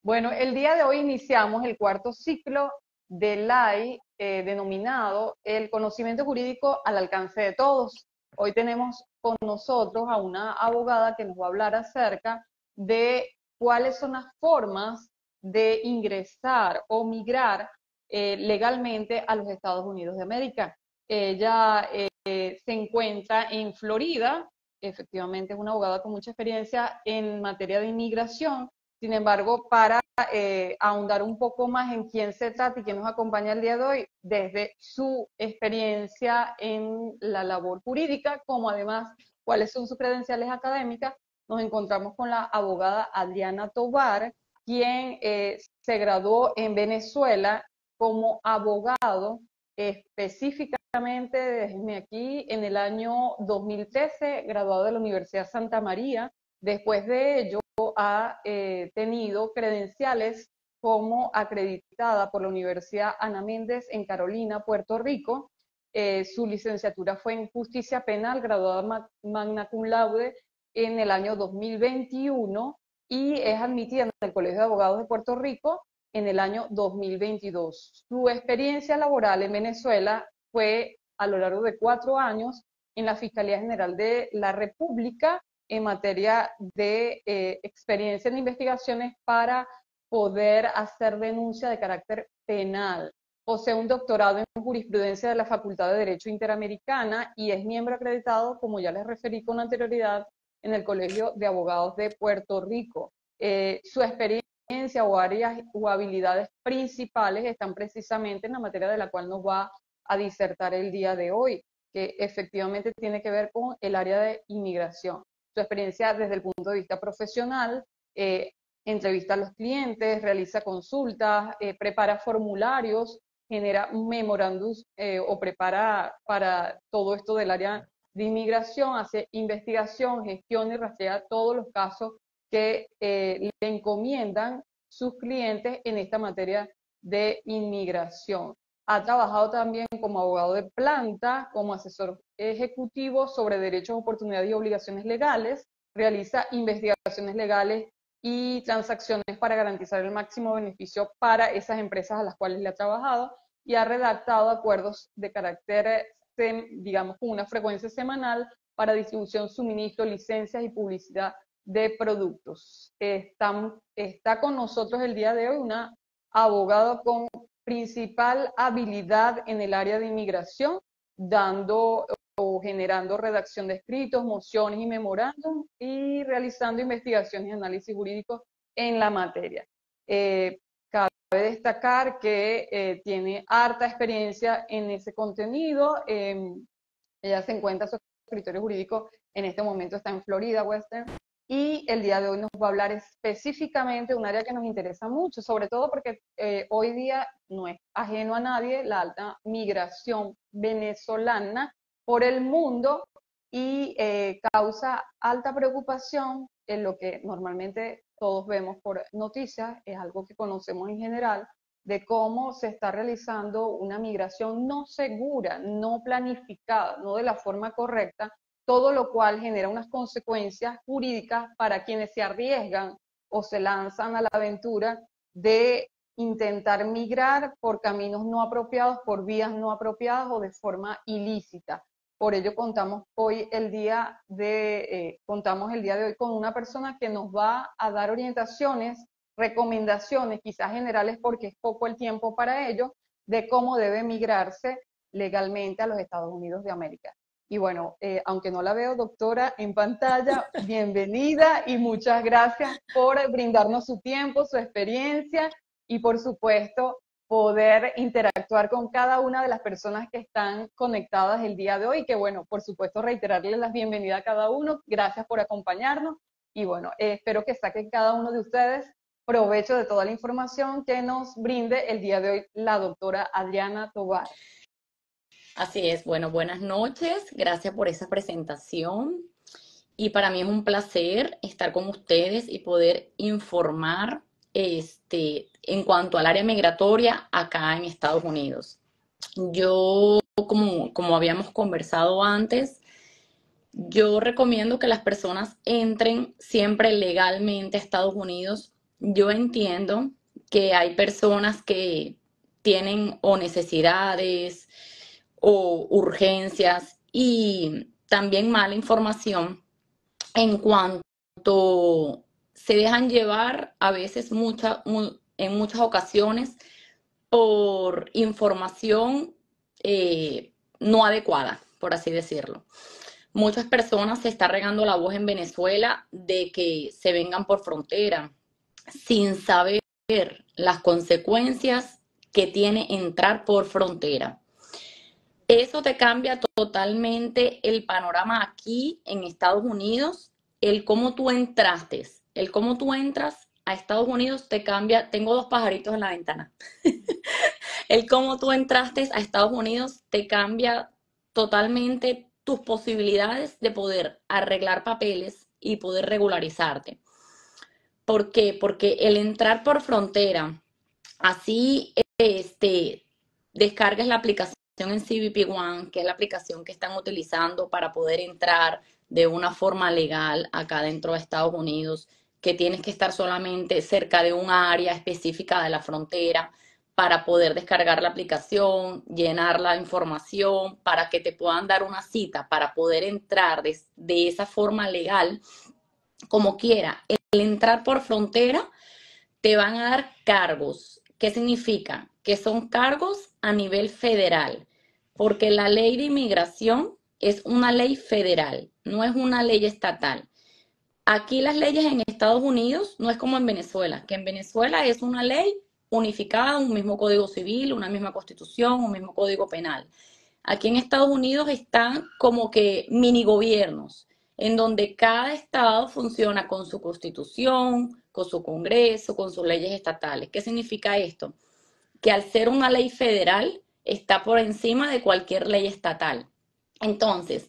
Bueno, el día de hoy iniciamos el cuarto ciclo del LAI denominado El conocimiento jurídico al alcance de todos. Hoy tenemos con nosotros a una abogada que nos va a hablar acerca de cuáles son las formas de ingresar o migrar legalmente a los Estados Unidos de América. Ella se encuentra en Florida, efectivamente es una abogada con mucha experiencia en materia de inmigración. Sin embargo, para ahondar un poco más en quién se trata y quién nos acompaña el día de hoy, desde su experiencia en la labor jurídica, como además cuáles son sus credenciales académicas, nos encontramos con la abogada Adriana Tovar, quien se graduó en Venezuela como abogado específicamente, déjenme aquí, en el año 2013, graduado de la Universidad Santa María. Después de ello, ha tenido credenciales como acreditada por la Universidad Ana Méndez en Carolina, Puerto Rico. Su licenciatura fue en Justicia Penal, graduada magna cum laude en el año 2021 y es admitida en el Colegio de Abogados de Puerto Rico en el año 2022. Su experiencia laboral en Venezuela fue a lo largo de 4 años en la Fiscalía General de la República en materia de experiencia en investigaciones para poder hacer denuncia de carácter penal. Posee un doctorado en jurisprudencia de la Facultad de Derecho Interamericana y es miembro acreditado, como ya les referí con anterioridad, en el Colegio de Abogados de Puerto Rico. Su experiencia o áreas o habilidades principales están precisamente en la materia de la cual nos va a disertar el día de hoy, que efectivamente tiene que ver con el área de inmigración. Su experiencia desde el punto de vista profesional, entrevista a los clientes, realiza consultas, prepara formularios, genera memorándums o prepara para todo esto del área de inmigración, hace investigación, gestión y rastrea todos los casos que le encomiendan sus clientes en esta materia de inmigración. Ha trabajado también como abogado de planta, como asesor ejecutivo sobre derechos, oportunidades y obligaciones legales, realiza investigaciones legales y transacciones para garantizar el máximo beneficio para esas empresas a las cuales le ha trabajado y ha redactado acuerdos de carácter, digamos, con una frecuencia semanal para distribución, suministro, licencias y publicidad de productos. Está con nosotros el día de hoy una abogada con principal habilidad en el área de inmigración, dando o generando redacción de escritos, mociones y memorándum y realizando investigaciones y análisis jurídicos en la materia. Cabe destacar que tiene harta experiencia en ese contenido. Ella se encuentra, su escritorio jurídico en este momento está en Florida, Western, y el día de hoy nos va a hablar específicamente de un área que nos interesa mucho, sobre todo porque hoy día no es ajeno a nadie la alta migración venezolana por el mundo y causa alta preocupación en lo que normalmente todos vemos por noticias, es algo que conocemos en general, de cómo se está realizando una migración no segura, no planificada, no de la forma correcta, todo lo cual genera unas consecuencias jurídicas para quienes se arriesgan o se lanzan a la aventura de intentar migrar por caminos no apropiados, por vías no apropiadas o de forma ilícita. Por ello contamos el día de hoy con una persona que nos va a dar orientaciones, recomendaciones, quizás generales porque es poco el tiempo para ello, de cómo debe migrarse legalmente a los Estados Unidos de América. Y bueno, aunque no la veo, doctora, en pantalla, bienvenida y muchas gracias por brindarnos su tiempo, su experiencia y por supuesto poder interactuar con cada una de las personas que están conectadas el día de hoy. Que bueno, por supuesto reiterarles la bienvenida a cada uno, gracias por acompañarnos y bueno, espero que saquen cada uno de ustedes provecho de toda la información que nos brinde el día de hoy la doctora Adriana Tovar. Así es, bueno, buenas noches, gracias por esa presentación y para mí es un placer estar con ustedes y poder informar en cuanto al área migratoria acá en Estados Unidos. Yo, como habíamos conversado antes, yo recomiendo que las personas entren siempre legalmente a Estados Unidos yo entiendo que hay personas que tienen o necesidades o urgencias y también mala información en cuanto se dejan llevar a veces en muchas ocasiones por información no adecuada, por así decirlo. Muchas personas se está regando la voz en Venezuela de que se vengan por frontera sin saber las consecuencias que tiene entrar por frontera. Eso te cambia totalmente el panorama aquí en Estados Unidos, el cómo tú entras a Estados Unidos te cambia. Tengo dos pajaritos en la ventana. El cómo tú entraste a Estados Unidos te cambia totalmente tus posibilidades de poder arreglar papeles y poder regularizarte. ¿Por qué? Porque el entrar por frontera, así descargas la aplicación en CBP One, que es la aplicación que están utilizando para poder entrar de una forma legal acá dentro de Estados Unidos, que tienes que estar solamente cerca de un área específica de la frontera para poder descargar la aplicación, llenar la información, para que te puedan dar una cita para poder entrar de esa forma legal, como quiera. El entrar por frontera te van a dar cargos. ¿Qué significa? Que son cargos a nivel federal, porque la ley de inmigración es una ley federal, no es una ley estatal. Aquí las leyes en Estados Unidos no es como en Venezuela, que en Venezuela es una ley unificada, un mismo código civil, una misma constitución, un mismo código penal. Aquí en Estados Unidos están como que mini gobiernos, en donde cada estado funciona con su constitución, con su congreso, con sus leyes estatales. ¿Qué significa esto? Que al ser una ley federal, está por encima de cualquier ley estatal. Entonces,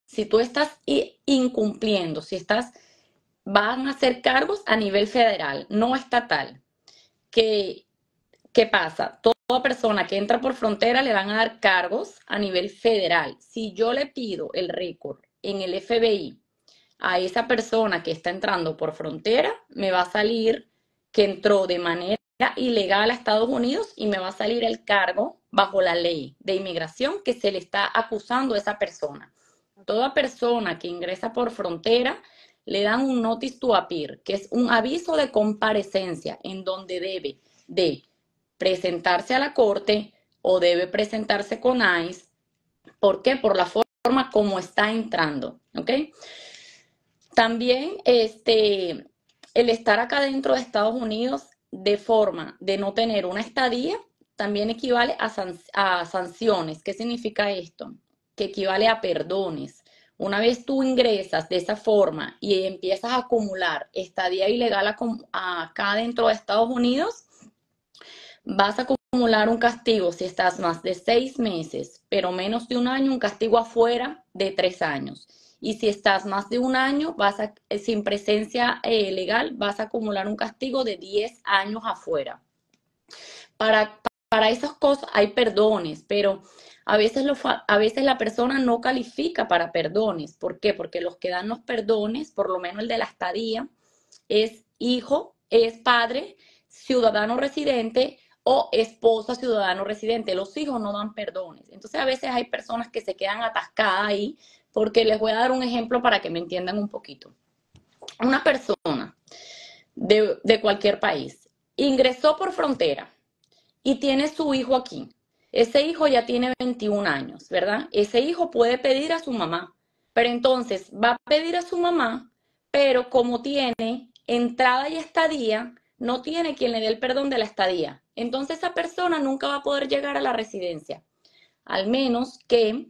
si tú estás incumpliendo, van a ser cargos a nivel federal, no estatal. ¿Qué pasa? Toda persona que entra por frontera le van a dar cargos a nivel federal. Si yo le pido el récord en el FBI a esa persona que está entrando por frontera, me va a salir que entró de manera ilegal a Estados Unidos y me va a salir el cargo bajo la ley de inmigración que se le está acusando a esa persona. Toda persona que ingresa por frontera le dan un notice to appear, que es un aviso de comparecencia en donde debe de presentarse a la corte o debe presentarse con ICE. ¿Por qué? Por la forma como está entrando, ¿ok? También el estar acá dentro de Estados Unidos de forma de no tener una estadía también equivale a sanciones. ¿Qué significa esto? Que equivale a perdones. Una vez tú ingresas de esa forma y empiezas a acumular estadía ilegal acá dentro de Estados Unidos, vas a acumular un castigo si estás más de 6 meses, pero menos de un año, un castigo afuera de 3 años. Y si estás más de un año, sin presencia legal, vas a acumular un castigo de 10 años afuera. Para, para esas cosas hay perdones, pero a veces la persona no califica para perdones. ¿Por qué? Porque los que dan los perdones, por lo menos el de la estadía, es hijo, es padre, ciudadano residente o esposa ciudadano residente. Los hijos no dan perdones. Entonces a veces hay personas que se quedan atascadas ahí, porque les voy a dar un ejemplo para que me entiendan un poquito. Una persona de cualquier país ingresó por frontera y tiene su hijo aquí. Ese hijo ya tiene 21 años, ¿verdad? Ese hijo puede pedir a su mamá, pero entonces va a pedir a su mamá, pero como tiene entrada y estadía, no tiene quien le dé el perdón de la estadía. Entonces esa persona nunca va a poder llegar a la residencia, al menos que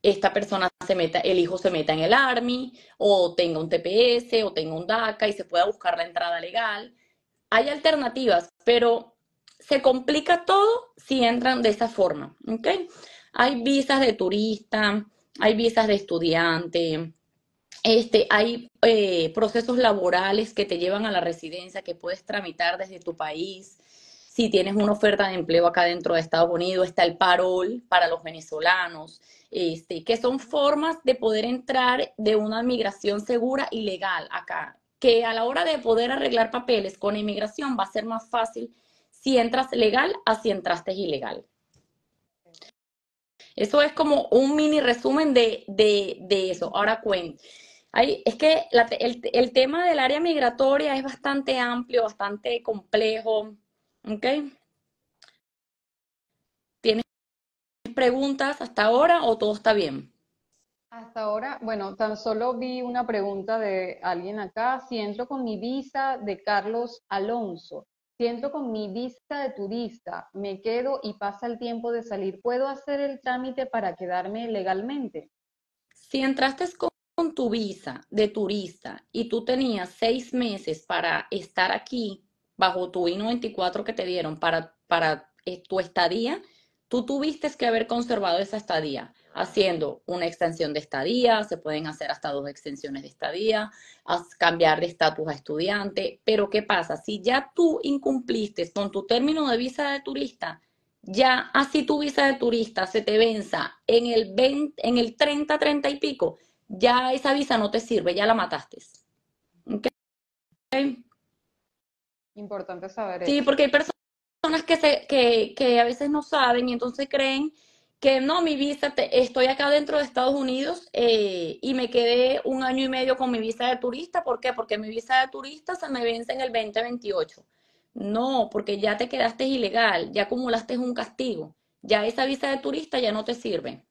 esta persona el hijo se meta en el Army, o tenga un TPS, o tenga un DACA y se pueda buscar la entrada legal. Hay alternativas, pero se complica todo si entran de esa forma, ¿ok? Hay visas de turista, hay visas de estudiante, hay procesos laborales que te llevan a la residencia que puedes tramitar desde tu país. Si tienes una oferta de empleo acá dentro de Estados Unidos, está el parol para los venezolanos, que son formas de poder entrar de una migración segura y legal acá. que a la hora de poder arreglar papeles con inmigración va a ser más fácil si entras legal a si entraste ilegal. Eso es como un mini resumen de eso. Ahora cuento. Es que el tema del área migratoria es bastante amplio, bastante complejo. ¿Ok? ¿Tienes preguntas hasta ahora o todo está bien? Hasta ahora, bueno, tan solo vi una pregunta de alguien acá. Si entro con mi visa de Carlos Alonso, si entro con mi visa de turista, me quedo y pasa el tiempo de salir, ¿puedo hacer el trámite para quedarme legalmente? Si entraste con tu visa de turista y tú tenías 6 meses para estar aquí bajo tu I-94 que te dieron para tu estadía, tú tuviste que haber conservado esa estadía, haciendo una extensión de estadía, se pueden hacer hasta 2 extensiones de estadía, cambiar de estatus a estudiante, pero ¿qué pasa? Si ya tú incumpliste con tu término de visa de turista, ya así tu visa de turista se te venza en el 30, 30 y pico, ya esa visa no te sirve, ya la mataste. ¿Ok? Importante saber Sí, eso. porque hay personas que a veces no saben y entonces creen que no, mi visa, estoy acá dentro de Estados Unidos y me quedé 1 año y medio con mi visa de turista. ¿Por qué? Porque mi visa de turista se me vence en el 2028. No, porque ya te quedaste ilegal, ya acumulaste un castigo, ya esa visa de turista ya no te sirve.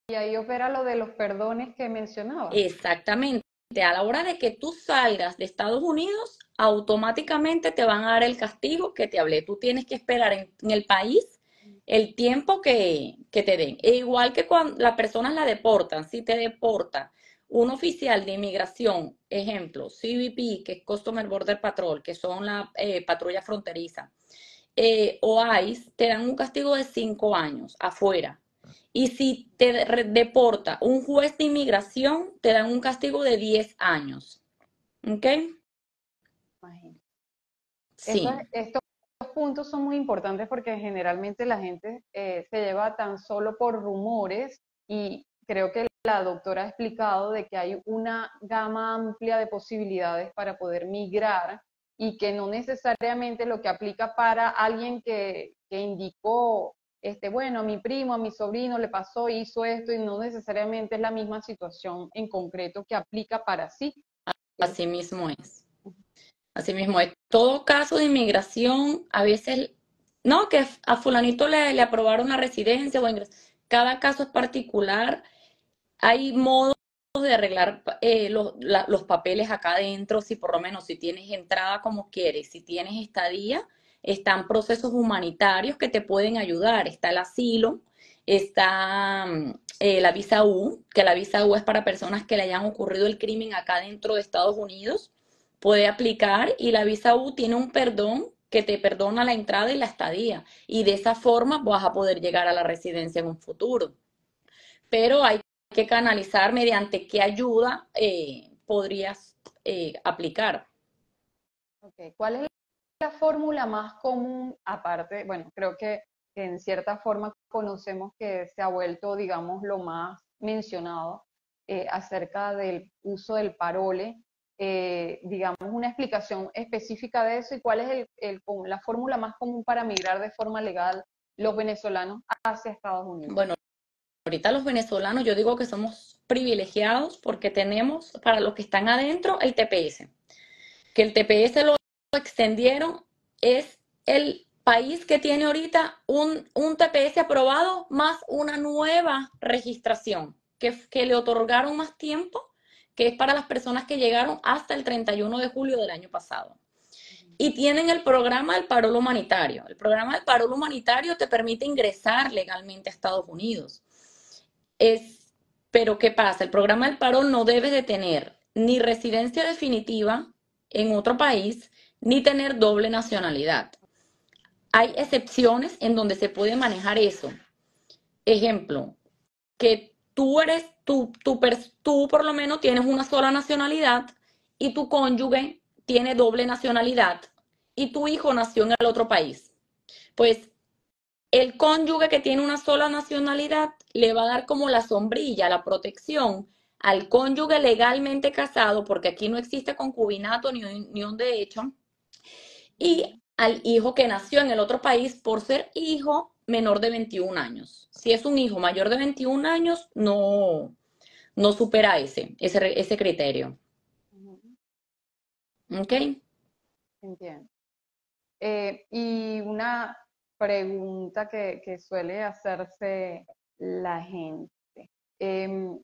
Y ahí opera lo de los perdones que mencionabas. Exactamente. A la hora de que tú salgas de Estados Unidos, automáticamente te van a dar el castigo que te hablé. Tú tienes que esperar en el país el tiempo que te den. E igual que cuando las personas la deportan, si te deporta un oficial de inmigración, ejemplo, CBP, que es Customer Border Patrol, que son la patrulla fronteriza, o ICE, te dan un castigo de 5 años afuera. Y si te deporta un juez de inmigración, te dan un castigo de 10 años. ¿Ok? Imagínate. Sí, Estos puntos son muy importantes porque generalmente la gente se lleva tan solo por rumores y creo que la doctora ha explicado de que hay una gama amplia de posibilidades para poder migrar y que no necesariamente lo que aplica para alguien que indicó, bueno, a mi primo, a mi sobrino le pasó, hizo esto y no necesariamente es la misma situación en concreto que aplica para sí. así mismo es. Así mismo es. Todo caso de inmigración, a veces, no, que a fulanito le aprobaron la residencia o ingreso. Cada caso es particular. Hay modos de arreglar los papeles acá adentro, si por lo menos si tienes entrada como quieres, si tienes estadía, están procesos humanitarios que te pueden ayudar. Está el asilo, está la visa U, que la visa U es para personas que le hayan ocurrido el crimen acá dentro de Estados Unidos, puede aplicar y la visa U tiene un perdón que te perdona la entrada y la estadía y de esa forma vas a poder llegar a la residencia en un futuro. Pero hay que canalizar mediante qué ayuda podrías aplicar. Okay. ¿Cuál es la fórmula más común, aparte, bueno, creo que en cierta forma conocemos que se ha vuelto, digamos, lo más mencionado acerca del uso del parole, digamos, una explicación específica de eso y cuál es la fórmula más común para migrar de forma legal los venezolanos hacia Estados Unidos? Bueno, ahorita los venezolanos yo digo que somos privilegiados porque tenemos para los que están adentro el TPS, que el TPS lo extendieron, es el país que tiene ahorita un TPS aprobado más una nueva registración que le otorgaron más tiempo, que es para las personas que llegaron hasta el 31 de julio del año pasado. Y tienen el programa del parol humanitario. El programa del parol humanitario te permite ingresar legalmente a Estados Unidos. Pero ¿qué pasa? El programa del parol no debe de tener ni residencia definitiva en otro país, ni tener doble nacionalidad. Hay excepciones en donde se puede manejar eso. Ejemplo, que tú por lo menos tienes una sola nacionalidad y tu cónyuge tiene doble nacionalidad y tu hijo nació en el otro país. Pues el cónyuge que tiene una sola nacionalidad le va a dar como la sombrilla, la protección al cónyuge legalmente casado, porque aquí no existe concubinato ni unión de hecho, y al hijo que nació en el otro país por ser hijo menor de 21 años. Si es un hijo mayor de 21 años, no supera ese criterio. Ujú. ¿Ok? Entiendo. Y una pregunta que suele hacerse la gente. Em,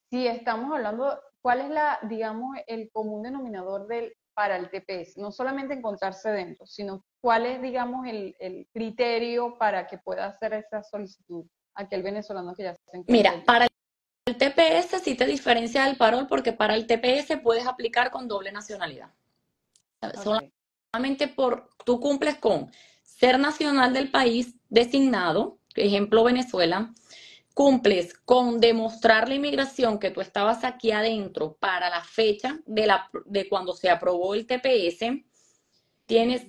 si estamos hablando, ¿cuál es digamos, el común denominador para el TPS? No solamente encontrarse dentro, sino cuál es, digamos, el criterio para que pueda hacer esa solicitud aquel venezolano que ya se encuentra Mira, allí. para el TPS sí te diferencia del parol porque para el TPS puedes aplicar con doble nacionalidad. Ok. Solamente tú cumples con ser nacional del país designado, ejemplo Venezuela, cumples con demostrar la inmigración que tú estabas aquí adentro para la fecha de cuando se aprobó el TPS,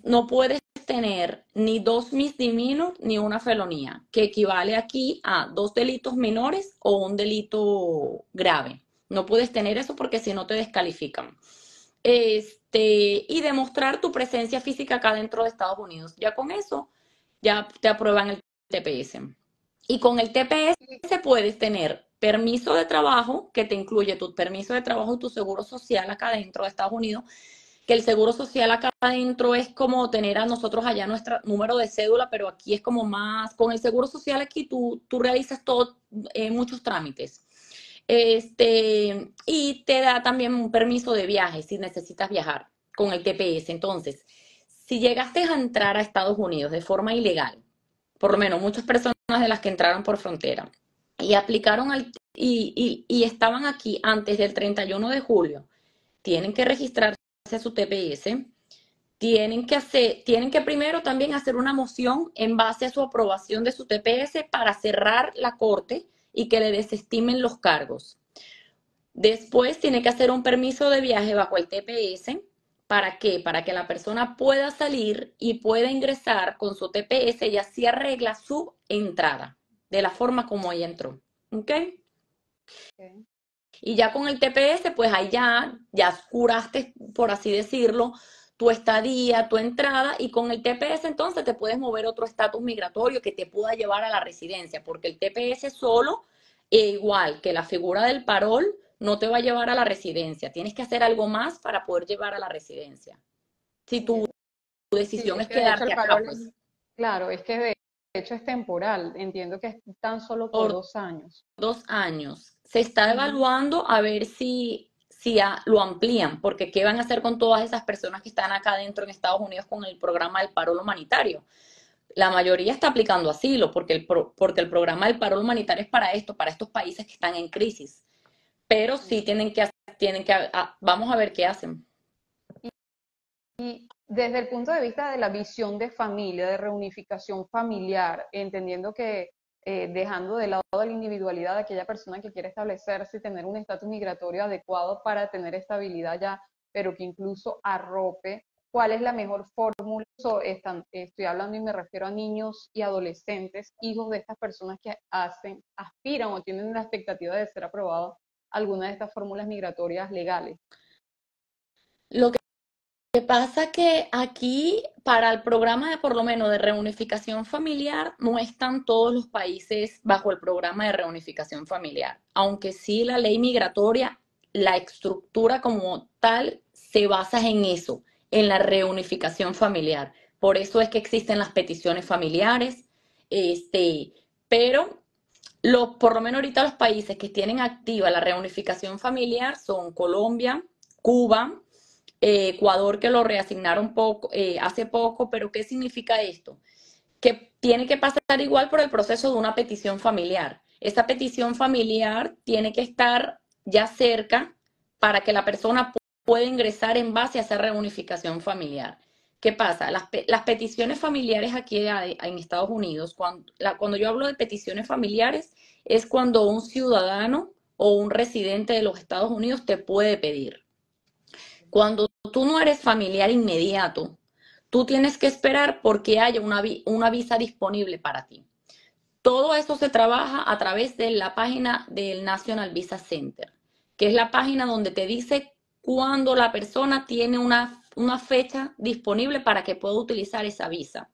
no puedes tener ni dos misdemeanors ni una felonía, que equivale aquí a dos delitos menores o un delito grave. No puedes tener eso porque si no te descalifican. Y demostrar tu presencia física acá dentro de Estados Unidos. Ya con eso, ya te aprueban el TPS. Y con el TPS puedes tener permiso de trabajo, que te incluye tu permiso de trabajo y tu seguro social acá dentro de Estados Unidos, que el seguro social acá adentro es como tener a nosotros allá nuestro número de cédula, pero aquí es como más, con el seguro social aquí tú realizas todo, muchos trámites. Y te da también un permiso de viaje si necesitas viajar con el TPS. Entonces, si llegaste a entrar a Estados Unidos de forma ilegal, por lo menos muchas personas de las que entraron por frontera y aplicaron y estaban aquí antes del 31 de julio, tienen que registrarse a su TPS, tienen que primero también hacer una moción en base a su aprobación de su TPS para cerrar la corte y que le desestimen los cargos. Después tiene que hacer un permiso de viaje bajo el TPS. ¿Para qué? Para que la persona pueda salir y pueda ingresar con su TPS y así arregla su entrada de la forma como ella entró. ¿Ok? Okay. Y ya con el TPS, pues ahí ya curaste, por así decirlo, tu estadía, tu entrada, y con el TPS entonces te puedes mover otro estatus migratorio que te pueda llevar a la residencia, porque el TPS solo, igual que la figura del parol, no te va a llevar a la residencia. Tienes que hacer algo más para poder llevar a la residencia. Si tu Entiendo. Sí, decisión es es que de hecho quedarte el acá, parol pues, claro, es que de hecho es temporal. Entiendo que es tan solo por por 2 años. 2 años. Se está Ujú. evaluando a ver si lo amplían, porque ¿qué van a hacer con todas esas personas que están acá dentro en Estados Unidos con el programa del paro humanitario? La mayoría está aplicando asilo, porque el programa del paro humanitario es para esto, para estos países que están en crisis. Pero sí vamos a ver qué hacen. Y desde el punto de vista de la visión de familia, de reunificación familiar, entendiendo que dejando de lado la individualidad de aquella persona que quiere establecerse y tener un estatus migratorio adecuado para tener estabilidad ya, pero que incluso arrope, ¿cuál es la mejor fórmula? Estoy hablando y me refiero a niños y adolescentes, hijos de estas personas que aspiran o tienen la expectativa de ser aprobados alguna de estas fórmulas migratorias legales. Lo que pasa que aquí, para el programa de por lo menos de reunificación familiar, no están todos los países bajo el programa de reunificación familiar, aunque sí la ley migratoria, la estructura como tal, se basa en eso, en la reunificación familiar. Por eso es que existen las peticiones familiares, pero por lo menos ahorita los países que tienen activa la reunificación familiar son Colombia, Cuba, Ecuador, que lo reasignaron hace poco, pero ¿qué significa esto? Que tiene que pasar igual por el proceso de una petición familiar. Esa petición familiar tiene que estar ya cerca para que la persona pueda ingresar en base a esa reunificación familiar. ¿Qué pasa? Las peticiones familiares aquí en Estados Unidos, cuando yo hablo de peticiones familiares, es cuando un ciudadano o un residente de los Estados Unidos te puede pedir. Cuando tú no eres familiar inmediato, tú tienes que esperar porque haya una visa disponible para ti. Todo eso se trabaja a través de la página del National Visa Center. que es la página donde te dice cuándo la persona tiene una fecha disponible para que pueda utilizar esa visa.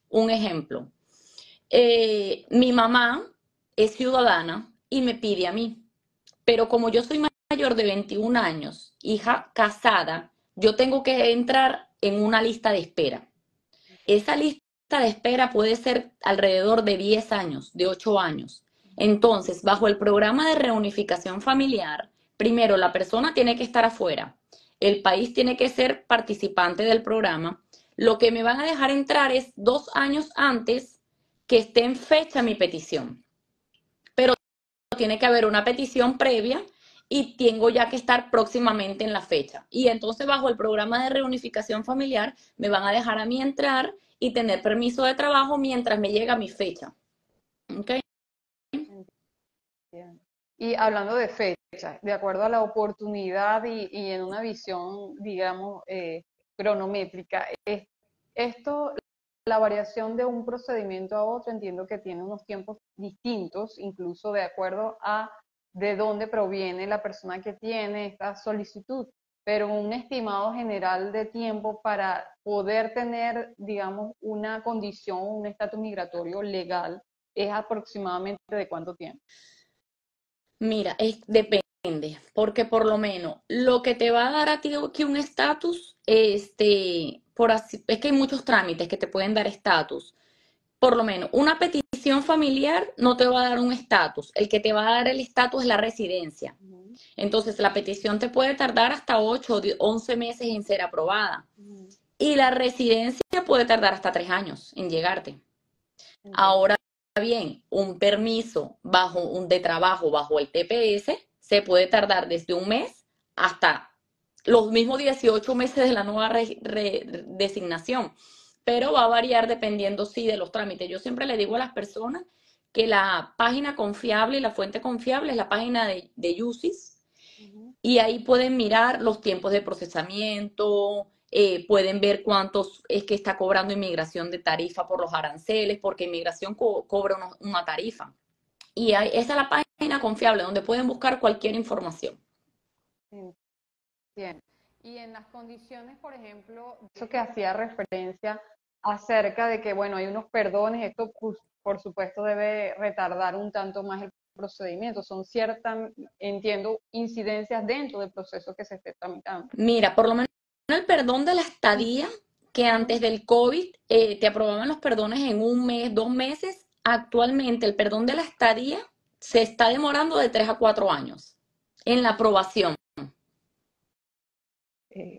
Un ejemplo, mi mamá es ciudadana y me pide a mí, pero como yo soy mayor de 21 años, hija casada, yo tengo que entrar en una lista de espera. Esa lista de espera puede ser alrededor de 10 años, de 8 años. Entonces, bajo el programa de reunificación familiar, primero la persona tiene que estar afuera, el país tiene que ser participante del programa. Lo que me van a dejar entrar es 2 años antes que esté en fecha mi petición. Pero tiene que haber una petición previa y tengo ya que estar próximamente en la fecha. Y entonces bajo el programa de reunificación familiar me van a dejar a mí entrar y tener permiso de trabajo mientras me llega mi fecha. ¿Okay? Y hablando de fechas, de acuerdo a la oportunidad y en una visión, digamos, cronométrica, esto, la variación de un procedimiento a otro, entiendo que tiene unos tiempos distintos, incluso de acuerdo a de dónde proviene la persona que tiene esta solicitud, pero un estimado general de tiempo para poder tener, digamos, una condición, un estatus migratorio legal, es aproximadamente de cuánto tiempo. Mira, depende, porque por lo menos lo que te va a dar a ti aquí un estatus, es que hay muchos trámites que te pueden dar estatus. Por lo menos, una petición familiar no te va a dar un estatus. El que te va a dar el estatus es la residencia. Entonces, la petición te puede tardar hasta 8 o 11 meses en ser aprobada. Y la residencia puede tardar hasta 3 años en llegarte. Ahora bien, un permiso de trabajo bajo el TPS se puede tardar desde un mes hasta los mismos 18 meses de la nueva designación, pero va a variar dependiendo, sí, de los trámites. Yo siempre le digo a las personas que la página confiable y la fuente confiable es la página de UCIS, y ahí pueden mirar los tiempos de procesamiento, pueden ver cuántos es que está cobrando inmigración de tarifa por los aranceles, porque inmigración cobra una tarifa. Y esa es la página confiable donde pueden buscar cualquier información. Bien. Y en las condiciones, por ejemplo, eso que hacía referencia acerca de que, bueno, hay unos perdones, esto por supuesto debe retardar un tanto más el procedimiento. Son ciertas, entiendo, incidencias dentro del proceso que se esté tramitando. Mira, por lo menos el perdón de la estadía, que antes del COVID te aprobaban los perdones en un mes, 2 meses, actualmente el perdón de la estadía se está demorando de 3 a 4 años en la aprobación.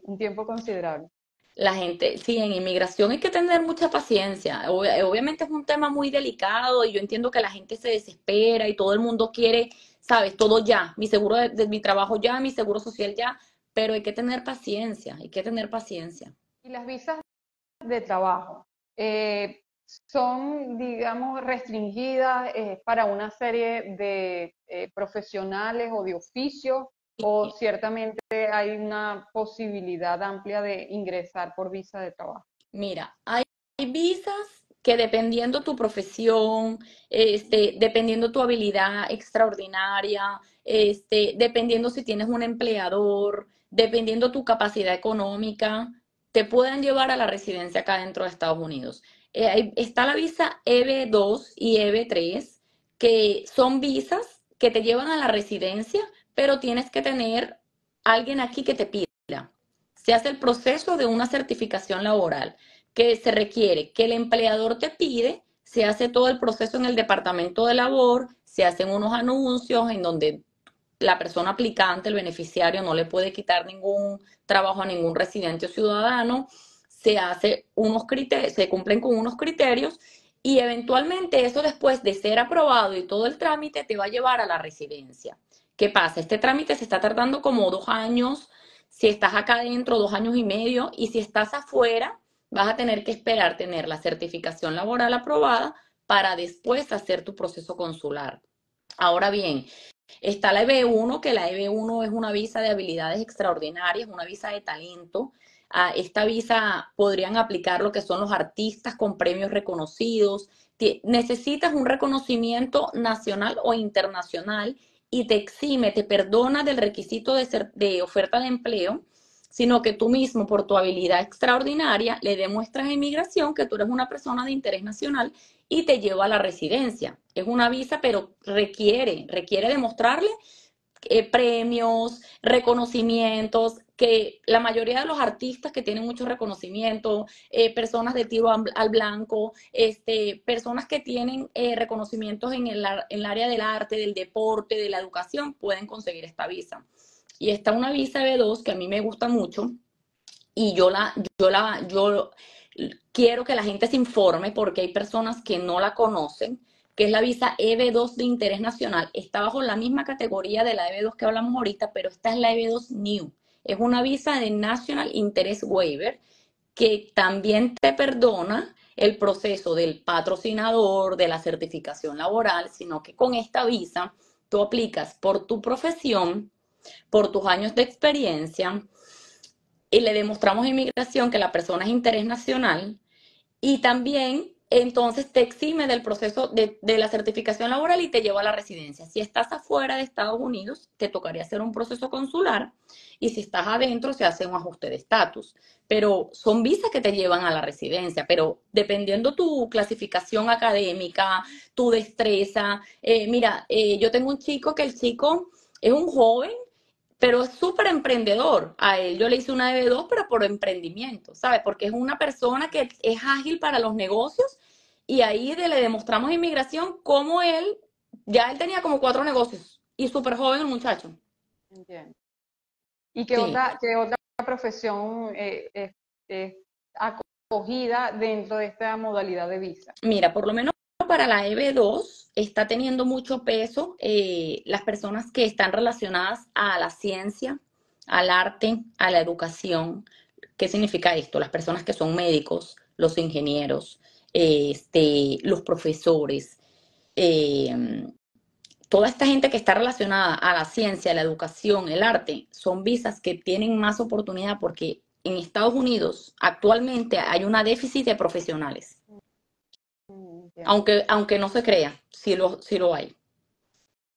Un tiempo considerable. La gente, sí, en inmigración hay que tener mucha paciencia. Obviamente es un tema muy delicado y yo entiendo que la gente se desespera y todo el mundo quiere, sabes, todo ya, mi seguro de mi trabajo ya, mi seguro social ya, pero hay que tener paciencia, hay que tener paciencia. Y las visas de trabajo son, digamos, restringidas para una serie de profesionales o de oficios, o ciertamente hay una posibilidad amplia de ingresar por visa de trabajo. Mira, hay visas que dependiendo tu profesión, dependiendo tu habilidad extraordinaria, dependiendo si tienes un empleador, dependiendo tu capacidad económica, te pueden llevar a la residencia acá dentro de Estados Unidos. Está la visa EB2 y EB3, que son visas que te llevan a la residencia, pero tienes que tener alguien aquí que te pida. Se hace el proceso de una certificación laboral que se requiere, que el empleador te pide, se hace todo el proceso en el departamento de labor, se hacen unos anuncios en donde la persona aplicante, el beneficiario, no le puede quitar ningún trabajo a ningún residente o ciudadano, se hace unos criterios, se cumplen con unos criterios y eventualmente eso, después de ser aprobado y todo el trámite, te va a llevar a la residencia. ¿Qué pasa? Este trámite se está tardando como 2 años. Si estás acá adentro, 2 años y medio, y si estás afuera, vas a tener que esperar tener la certificación laboral aprobada para después hacer tu proceso consular. Ahora bien, está la EB1, que la EB1 es una visa de habilidades extraordinarias, una visa de talento. A esta visa podrían aplicar lo que son los artistas con premios reconocidos. Necesitas un reconocimiento nacional o internacional y te exime, te perdona del requisito de oferta de empleo, sino que tú mismo, por tu habilidad extraordinaria, le demuestras a inmigración que tú eres una persona de interés nacional y te lleva a la residencia. Es una visa, pero requiere demostrarle premios, reconocimientos, que la mayoría de los artistas que tienen mucho reconocimiento, personas de tiro al blanco, personas que tienen reconocimientos en el área del arte, del deporte, de la educación, pueden conseguir esta visa. Y está una visa B2 que a mí me gusta mucho y yo quiero que la gente se informe porque hay personas que no la conocen, que es la visa EB2 de interés nacional. Está bajo la misma categoría de la EB2 que hablamos ahorita, pero esta es la EB2 New. Es una visa de National Interest Waiver que también te perdona el proceso del patrocinador, de la certificación laboral, sino que con esta visa tú aplicas por tu profesión, por tus años de experiencia, y le demostramos a inmigración que la persona es interés nacional y también entonces te exime del proceso de la certificación laboral y te lleva a la residencia. Si estás afuera de Estados Unidos, te tocaría hacer un proceso consular y si estás adentro se hace un ajuste de estatus. Pero son visas que te llevan a la residencia, pero dependiendo tu clasificación académica, tu destreza. Mira, yo tengo un chico que el chico es un joven pero es súper emprendedor. A él yo le hice una EB2, pero por emprendimiento, ¿sabes? Porque es una persona que es ágil para los negocios y ahí le demostramos a inmigración cómo ya él tenía como 4 negocios y súper joven el muchacho. Entiendo. ¿Y Sí, qué otra profesión es acogida dentro de esta modalidad de visa? mira, por lo menos para la EB2 está teniendo mucho peso las personas que están relacionadas a la ciencia, al arte, a la educación. ¿Qué significa esto? Las personas que son médicos, los ingenieros, los profesores, eh, toda esta gente que está relacionada a la ciencia, la educación, el arte, son visas que tienen más oportunidad porque en Estados Unidos actualmente hay una déficit de profesionales, Entiendo. aunque no se crea, sí lo hay.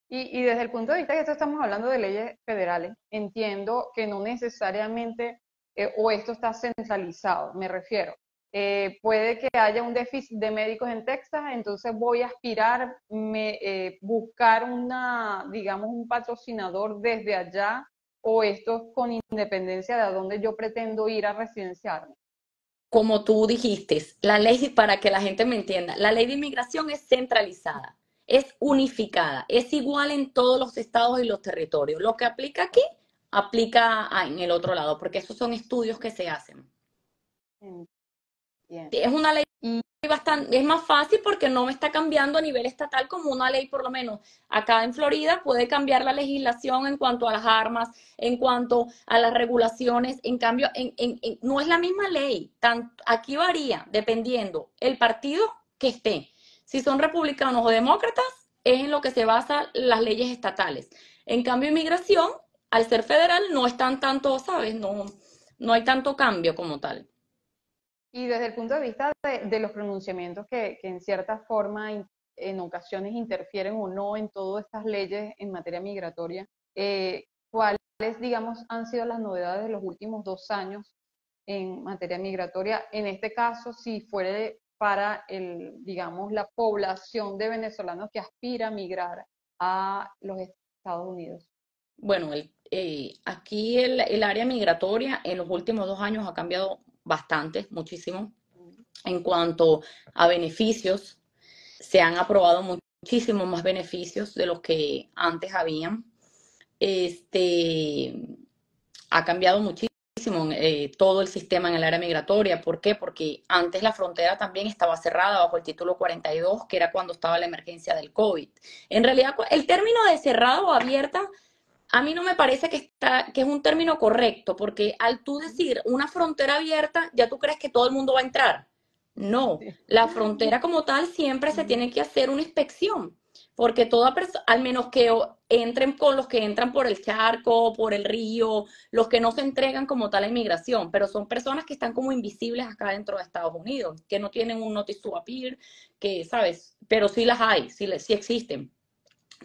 Y desde el punto de vista que esto estamos hablando de leyes federales, entiendo que no necesariamente, o esto está centralizado, me refiero. Puede que haya un déficit de médicos en Texas, entonces voy a aspirar, buscar digamos, un patrocinador desde allá, o esto es con independencia de a dónde yo pretendo ir a residenciarme. Como tú dijiste, la ley, para que la gente me entienda, la ley de inmigración es centralizada, es unificada, es igual en todos los estados y los territorios. Lo que aplica aquí, aplica en el otro lado, porque esos son estudios que se hacen. Entiendo. Es una ley Y bastante, es más fácil porque no me está cambiando a nivel estatal como una ley, por lo menos acá en Florida puede cambiar la legislación en cuanto a las armas, en cuanto a las regulaciones, en cambio no es la misma ley, aquí varía dependiendo el partido que esté. Si son republicanos o demócratas, es en lo que se basan las leyes estatales. En cambio, inmigración, al ser federal, no están tanto, ¿sabes? No hay tanto cambio como tal. Y desde el punto de vista de los pronunciamientos que en cierta forma en ocasiones interfieren o no en todas estas leyes en materia migratoria, ¿cuáles, digamos, han sido las novedades de los últimos 2 años en materia migratoria? En este caso, si fuera para digamos, la población de venezolanos que aspira a migrar a los Estados Unidos. Bueno, aquí el área migratoria en los últimos 2 años ha cambiado bastante, muchísimo. En cuanto a beneficios, se han aprobado muchísimos más beneficios de los que antes habían. Este, ha cambiado muchísimo todo el sistema en el área migratoria. ¿Por qué? Porque antes la frontera también estaba cerrada bajo el título 42, que era cuando estaba la emergencia del COVID. En realidad, el término de cerrada o abierta a mí no me parece que es un término correcto, porque al tú decir una frontera abierta, ya tú crees que todo el mundo va a entrar. No, Sí. la frontera como tal siempre se tiene que hacer una inspección, porque toda persona, al menos que entren con los que entran por el charco, por el río, los que no se entregan como tal a inmigración, pero son personas que están como invisibles acá dentro de Estados Unidos, que no tienen un notice to appear, que, ¿sabes? Pero sí las hay, sí existen.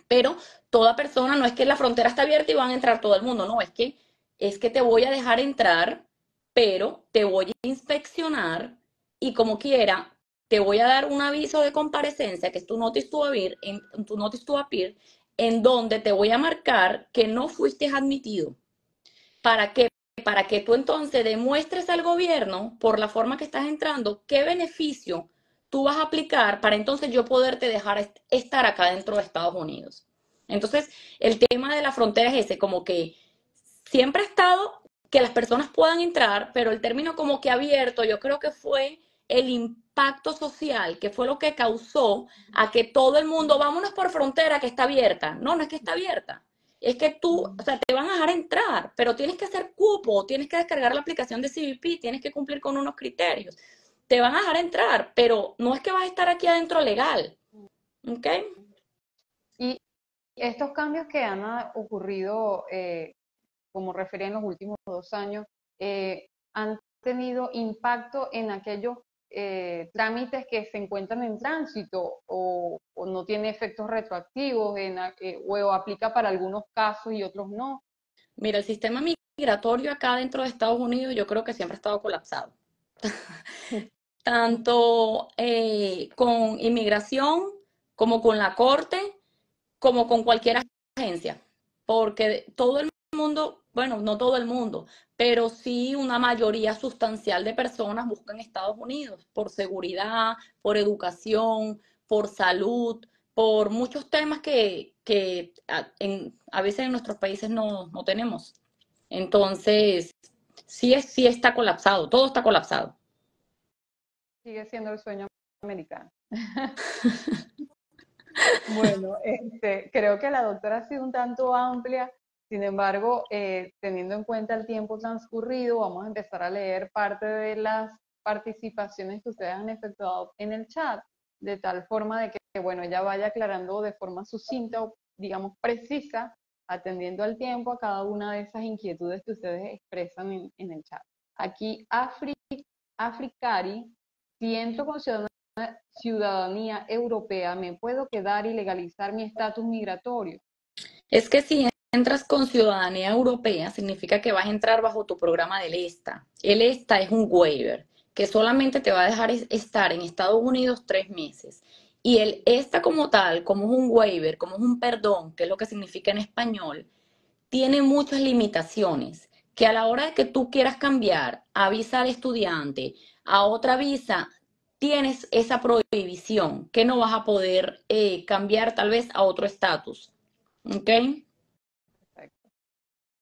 Pero toda persona, no es que la frontera está abierta y van a entrar todo el mundo, no, es que te voy a dejar entrar, pero te voy a inspeccionar y como quiera, te voy a dar un aviso de comparecencia, que es tu notice to appear, en donde te voy a marcar que no fuiste admitido. ¿Para qué? Para que tú entonces demuestres al gobierno, por la forma que estás entrando, qué beneficio tú vas a aplicar para entonces yo poderte dejar estar acá dentro de Estados Unidos. Entonces, el tema de la frontera es ese, como que siempre ha estado que las personas puedan entrar, pero el término como que abierto, yo creo que fue el impacto social, que fue lo que causó a que todo el mundo, vámonos por frontera que está abierta. No, no es que está abierta. Es que tú, o sea, te van a dejar entrar, pero tienes que hacer cupo, tienes que descargar la aplicación de CBP, tienes que cumplir con unos criterios. Te van a dejar entrar, pero no es que vas a estar aquí adentro legal. ¿Ok? Y estos cambios que han ocurrido, como refería en los últimos 2 años, han tenido impacto en aquellos trámites que se encuentran en tránsito o no tiene efectos retroactivos o aplica para algunos casos y otros no. Mira, el sistema migratorio acá dentro de Estados Unidos yo creo que siempre ha estado colapsado. Tanto con inmigración como con la corte, como con cualquier agencia, porque todo el mundo, bueno, no todo el mundo, pero sí una mayoría sustancial de personas buscan Estados Unidos por seguridad, por educación, por salud, por muchos temas que a veces en nuestros países no tenemos. Entonces, sí está colapsado, todo está colapsado. Sigue siendo el sueño americano. Bueno, creo que la doctora ha sido un tanto amplia, sin embargo, teniendo en cuenta el tiempo transcurrido, vamos a empezar a leer parte de las participaciones que ustedes han efectuado en el chat, de tal forma de que, bueno, ella vaya aclarando de forma sucinta o, digamos, precisa, atendiendo al tiempo a cada una de esas inquietudes que ustedes expresan en el chat. Aquí, Africari, siento con ciudadanía europea, ¿me puedo quedar y legalizar mi estatus migratorio? Es que si entras con ciudadanía europea, significa que vas a entrar bajo tu programa del ESTA. El ESTA es un waiver que solamente te va a dejar estar en Estados Unidos 3 meses. Y el ESTA como tal, como es un waiver, como es un perdón, que es lo que significa en español, tiene muchas limitaciones que a la hora de que tú quieras cambiar a visa de estudiante a otra visa, tienes esa prohibición que no vas a poder cambiar tal vez a otro estatus. ¿Ok? Perfecto.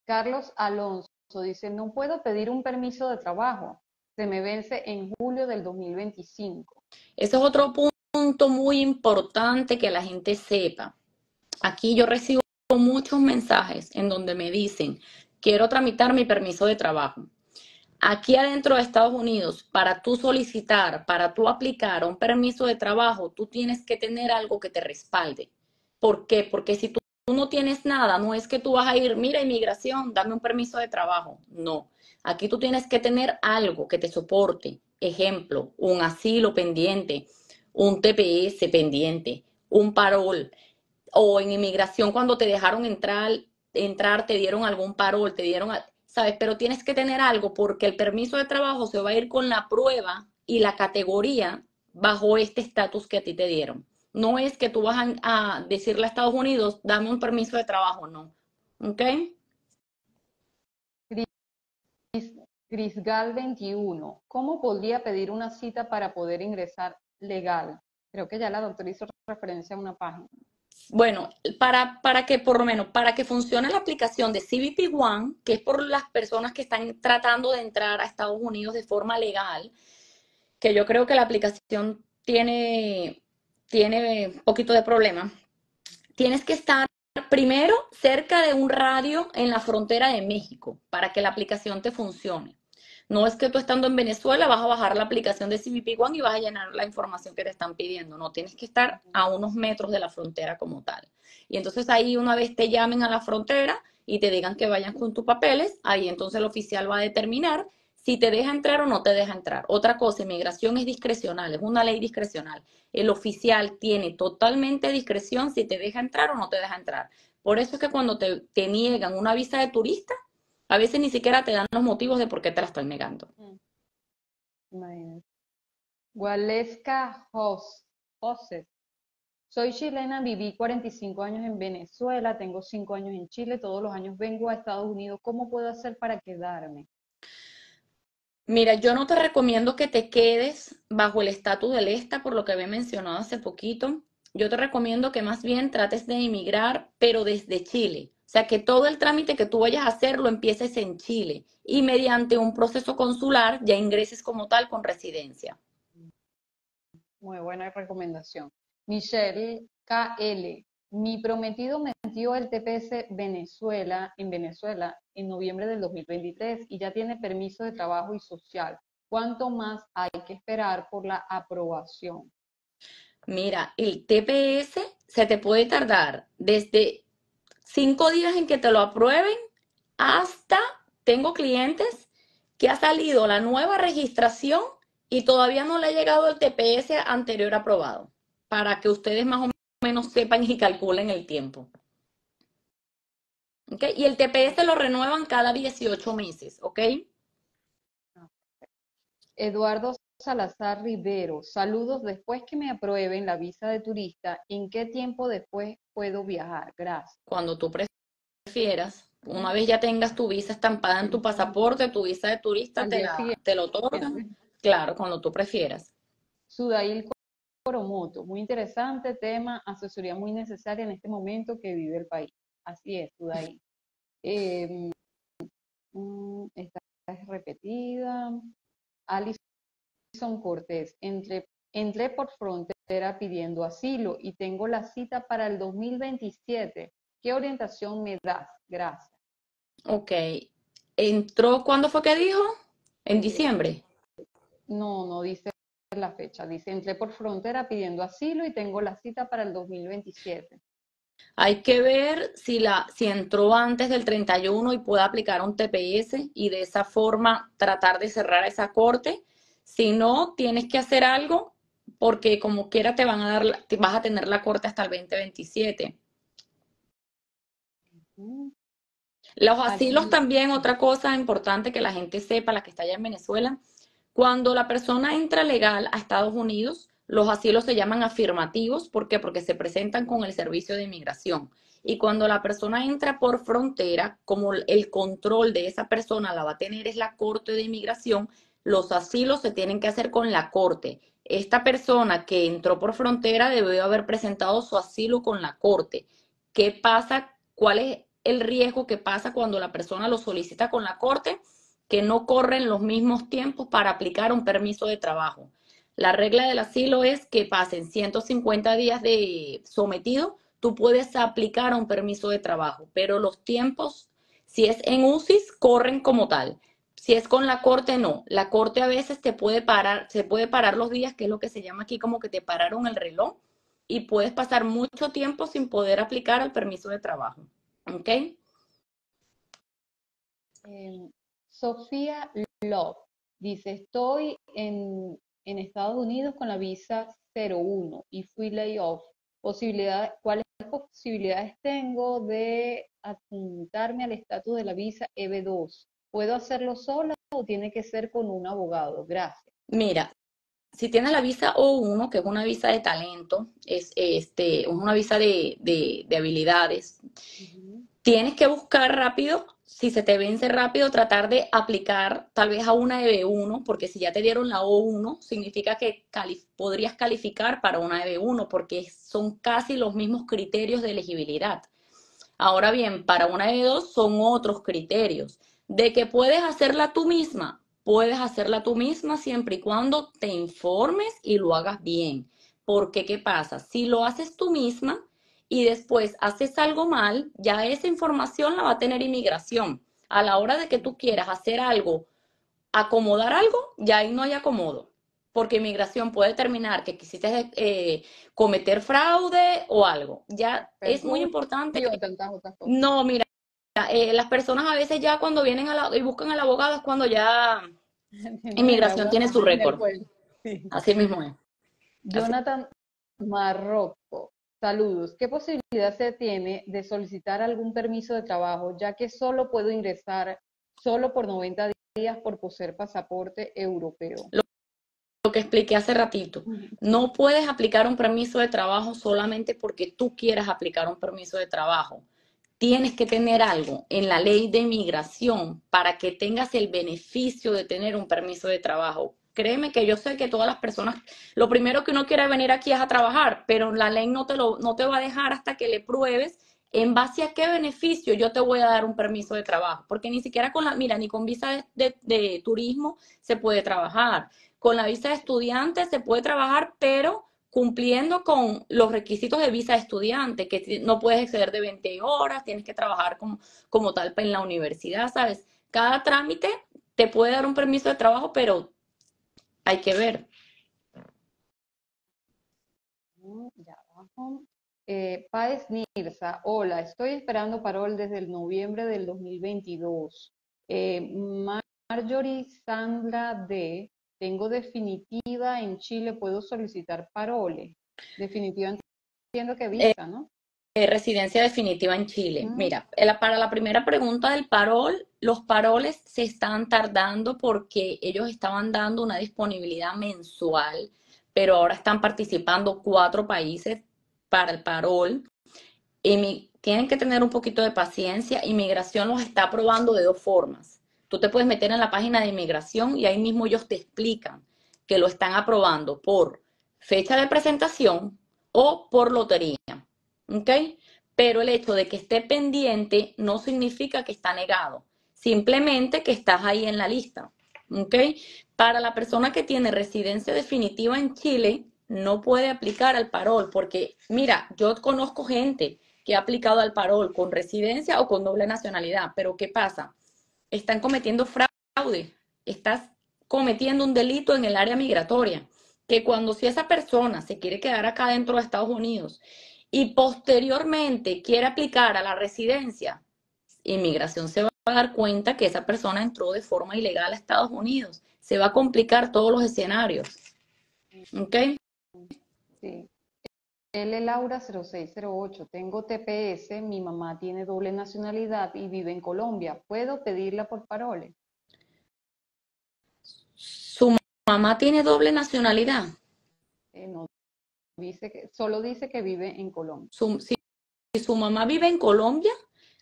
Carlos Alonso dice, no puedo pedir un permiso de trabajo, se me vence en julio del 2025. Ese es otro punto muy importante que la gente sepa. Aquí yo recibo muchos mensajes en donde me dicen, quiero tramitar mi permiso de trabajo. Aquí adentro de Estados Unidos, para tú solicitar, para tú aplicar un permiso de trabajo, tú tienes que tener algo que te respalde. ¿Por qué? Porque si tú no tienes nada, no es que tú vas a ir, mira, inmigración, dame un permiso de trabajo. No. Aquí tú tienes que tener algo que te soporte. Ejemplo, un asilo pendiente, un TPS pendiente, un parol. O en inmigración cuando te dejaron entrar, te dieron algún parol, te dieron, ¿sabes? Pero tienes que tener algo porque el permiso de trabajo se va a ir con la prueba y la categoría bajo este estatus que a ti te dieron. No es que tú vas a decirle a Estados Unidos, dame un permiso de trabajo, no. ¿Ok? Crisgal 21, ¿cómo podría pedir una cita para poder ingresar legal? Creo que ya la doctora hizo referencia a una página. Bueno, para que por lo menos, para que funcione la aplicación de CBP One, que es por las personas que están tratando de entrar a Estados Unidos de forma legal, que yo creo que la aplicación tiene un poquito de problema, tienes que estar primero cerca de un radio en la frontera de México para que la aplicación te funcione. No es que tú estando en Venezuela vas a bajar la aplicación de CBP One y vas a llenar la información que te están pidiendo. No, tienes que estar a unos metros de la frontera como tal. Y entonces ahí una vez te llamen a la frontera y te digan que vayan con tus papeles, ahí entonces el oficial va a determinar si te deja entrar o no te deja entrar. Otra cosa, inmigración es discrecional, es una ley discrecional. El oficial tiene totalmente discreción si te deja entrar o no te deja entrar. Por eso es que cuando te niegan una visa de turista, a veces ni siquiera te dan los motivos de por qué te la están negando. Imagínate. Waleska José. Soy chilena, viví 45 años en Venezuela, tengo 5 años en Chile, todos los años vengo a Estados Unidos. ¿Cómo puedo hacer para quedarme? Mira, yo no te recomiendo que te quedes bajo el estatus del ESTA, por lo que había mencionado hace poquito. Yo te recomiendo que más bien trates de emigrar, pero desde Chile. O sea, que todo el trámite que tú vayas a hacer lo empieces en Chile y mediante un proceso consular ya ingreses como tal con residencia. Muy buena recomendación. Michelle KL. Mi prometido metió el TPS en Venezuela en noviembre del 2023 y ya tiene permiso de trabajo y social. ¿Cuánto más hay que esperar por la aprobación? Mira, el TPS se te puede tardar desde 5 días en que te lo aprueben hasta, tengo clientes que ha salido la nueva registración y todavía no le ha llegado el TPS anterior aprobado, para que ustedes más o menos sepan y calculen el tiempo. ¿Ok? Y el TPS lo renuevan cada 18 meses, ¿ok? Eduardo Salazar Rivero. Saludos. Después que me aprueben la visa de turista, ¿en qué tiempo después puedo viajar? Gracias. Cuando tú prefieras, una vez ya tengas tu visa estampada en tu pasaporte, tu visa de turista Al día siguiente. te lo otorgan, claro, cuando tú prefieras. Sudail Coromoto. Muy interesante tema, asesoría muy necesaria en este momento que vive el país. Así es, Sudail. Esta es repetida. Alison Cortés. Entré por frontera pidiendo asilo y tengo la cita para el 2027. ¿Qué orientación me das? Gracias. Ok. ¿Entró cuándo fue que dijo? En Eh, diciembre. no dice la fecha. Dice, entré por frontera pidiendo asilo y tengo la cita para el 2027. Hay que ver si entró antes del 31 y puede aplicar un TPS y de esa forma tratar de cerrar esa corte. Si no, tienes que hacer algo porque como quiera te van a dar, te vas a tener la corte hasta el 2027. Los asilos Aquí, también, otra cosa importante que la gente sepa, la que está allá en Venezuela, cuando la persona entra legal a Estados Unidos, los asilos se llaman afirmativos. ¿Por qué? Porque se presentan con el servicio de inmigración. Y cuando la persona entra por frontera, como el control de esa persona la va a tener es la Corte de Inmigración, los asilos se tienen que hacer con la Corte. Esta persona que entró por frontera debió haber presentado su asilo con la Corte. ¿Qué pasa? ¿Cuál es el riesgo que pasa cuando la persona lo solicita con la Corte? Que no corren los mismos tiempos para aplicar un permiso de trabajo. La regla del asilo es que pasen 150 días de sometido, tú puedes aplicar a un permiso de trabajo, pero los tiempos, si es en UCIS, corren como tal. Si es con la corte, no. La corte a veces te puede parar, se puede parar los días, que es lo que se llama aquí como que te pararon el reloj, y puedes pasar mucho tiempo sin poder aplicar al permiso de trabajo. ¿Ok? Sofía Love dice, estoy en Estados Unidos con la visa 01 y fui layoff. ¿Cuáles posibilidades tengo de adjuntarme al estatus de la visa EB2? ¿Puedo hacerlo sola o tiene que ser con un abogado? Gracias. Mira, si tienes la visa O1, que es una visa de talento, es una visa de habilidades, tienes que buscar rápido, si se te vence rápido, tratar de aplicar tal vez a una EB1, porque si ya te dieron la O1, significa que podrías calificar para una EB1, porque son casi los mismos criterios de elegibilidad. Ahora bien, para una EB2 son otros criterios. De que puedes hacerla tú misma siempre y cuando te informes y lo hagas bien. Porque, ¿qué pasa? Si lo haces tú misma y después haces algo mal, ya esa información la va a tener inmigración. A la hora de que tú quieras hacer algo, acomodar algo, ya ahí no hay acomodo. Porque inmigración puede determinar que quisiste cometer fraude o algo. Ya es muy importante. Tantas otras cosas. No, mira, las personas a veces ya cuando vienen y buscan al abogado es cuando ya Inmigración tiene su En el récord. cuello. Sí. Así mismo es. Así. Jonathan Marroco, saludos. ¿Qué posibilidad se tiene de solicitar algún permiso de trabajo, ya que solo puedo ingresar solo por 90 días por poseer pasaporte europeo? Lo que expliqué hace ratito. No puedes aplicar un permiso de trabajo solamente porque tú quieras aplicar un permiso de trabajo. Tienes que tener algo en la ley de inmigración para que tengas el beneficio de tener un permiso de trabajo. Créeme que yo sé que todas las personas, lo primero que uno quiere venir aquí es a trabajar, pero la ley no te va a dejar hasta que le pruebes en base a qué beneficio yo te voy a dar un permiso de trabajo. Porque ni siquiera ni con visa de turismo se puede trabajar. Con la visa de estudiante se puede trabajar, pero cumpliendo con los requisitos de visa de estudiante, que no puedes exceder de 20 horas, tienes que trabajar como tal en la universidad, ¿sabes? Cada trámite te puede dar un permiso de trabajo, pero hay que ver. Ya abajo. Páez Nirsa, hola, estoy esperando parol desde el noviembre del 2022. Marjorie Sandra D, tengo definitiva en Chile, puedo solicitar parole. Definitiva entiendo que visa, ¿no? Residencia definitiva en Chile. Mira, para la primera pregunta del parol, los paroles se están tardando porque ellos estaban dando una disponibilidad mensual, pero ahora están participando 4 países para el parol. Tienen que tener un poquito de paciencia. Inmigración los está aprobando de 2 formas. Tú te puedes meter en la página de inmigración y ahí mismo ellos te explican que lo están aprobando por fecha de presentación o por lotería. ¿Ok? Pero el hecho de que esté pendiente no significa que está negado. Simplemente que estás ahí en la lista. ¿Ok? Para la persona que tiene residencia definitiva en Chile, no puede aplicar al parol porque, mira, yo conozco gente que ha aplicado al parol con residencia o con doble nacionalidad, pero ¿qué pasa? Están cometiendo fraude, estás cometiendo un delito en el área migratoria, que cuando si esa persona se quiere quedar acá dentro de Estados Unidos y posteriormente quiere aplicar a la residencia, inmigración se va a dar cuenta que esa persona entró de forma ilegal a Estados Unidos. Se va a complicar todos los escenarios. ¿Ok? Sí. L. Laura 0608, tengo TPS, mi mamá tiene doble nacionalidad y vive en Colombia. ¿Puedo pedirla por parole? Su mamá tiene doble nacionalidad. No, solo dice que vive en Colombia. Si su mamá vive en Colombia,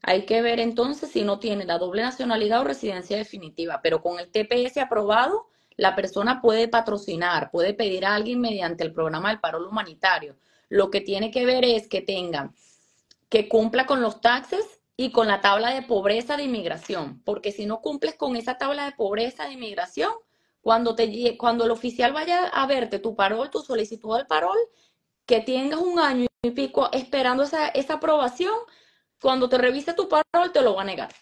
hay que ver entonces si no tiene la doble nacionalidad o residencia definitiva. Pero con el TPS aprobado, la persona puede patrocinar, puede pedir a alguien mediante el programa del paro humanitario. Lo que tiene que ver es que cumpla con los taxes y con la tabla de pobreza de inmigración. Porque si no cumples con esa tabla de pobreza de inmigración, cuando el oficial vaya a verte tu parol, tu solicitud del parol, que tengas un año y pico esperando esa aprobación, cuando te revise tu parol te lo va a negar.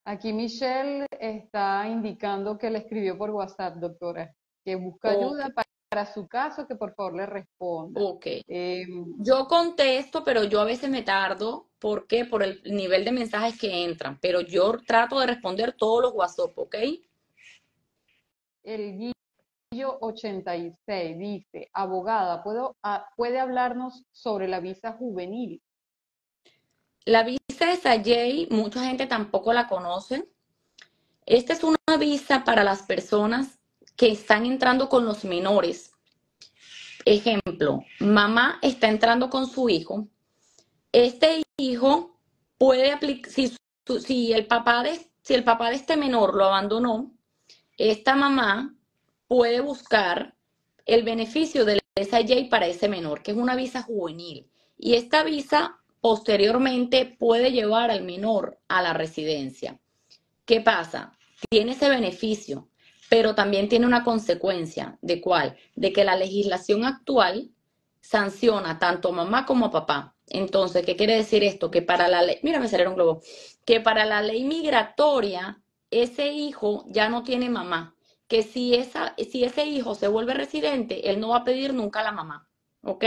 Aquí Michelle está indicando que le escribió por WhatsApp, doctora, que busca ayuda para su caso, que por favor le responda. Ok. Yo contesto, pero yo a veces me tardo. ¿Por qué? Por el nivel de mensajes que entran. Pero yo trato de responder todos los WhatsApp, ¿ok? El Guillo 86 dice, abogada, ¿puede hablarnos sobre la visa juvenil? La visa de SAYEI, mucha gente tampoco la conoce. Esta es una visa para las personas que están entrando con los menores. Ejemplo, mamá está entrando con su hijo. Este hijo puede aplicar, si el papá de este menor lo abandonó, esta mamá puede buscar el beneficio de esa SAYEI para ese menor, que es una visa juvenil. Y esta visa posteriormente puede llevar al menor a la residencia. ¿Qué pasa? Tiene ese beneficio, pero también tiene una consecuencia. ¿De cuál? De que la legislación actual sanciona tanto a mamá como a papá. Entonces, ¿qué quiere decir esto? Que para la ley, mira, me salió un globo, que para la ley migratoria, ese hijo ya no tiene mamá. Que si ese hijo se vuelve residente, él no va a pedir nunca a la mamá. ¿Ok?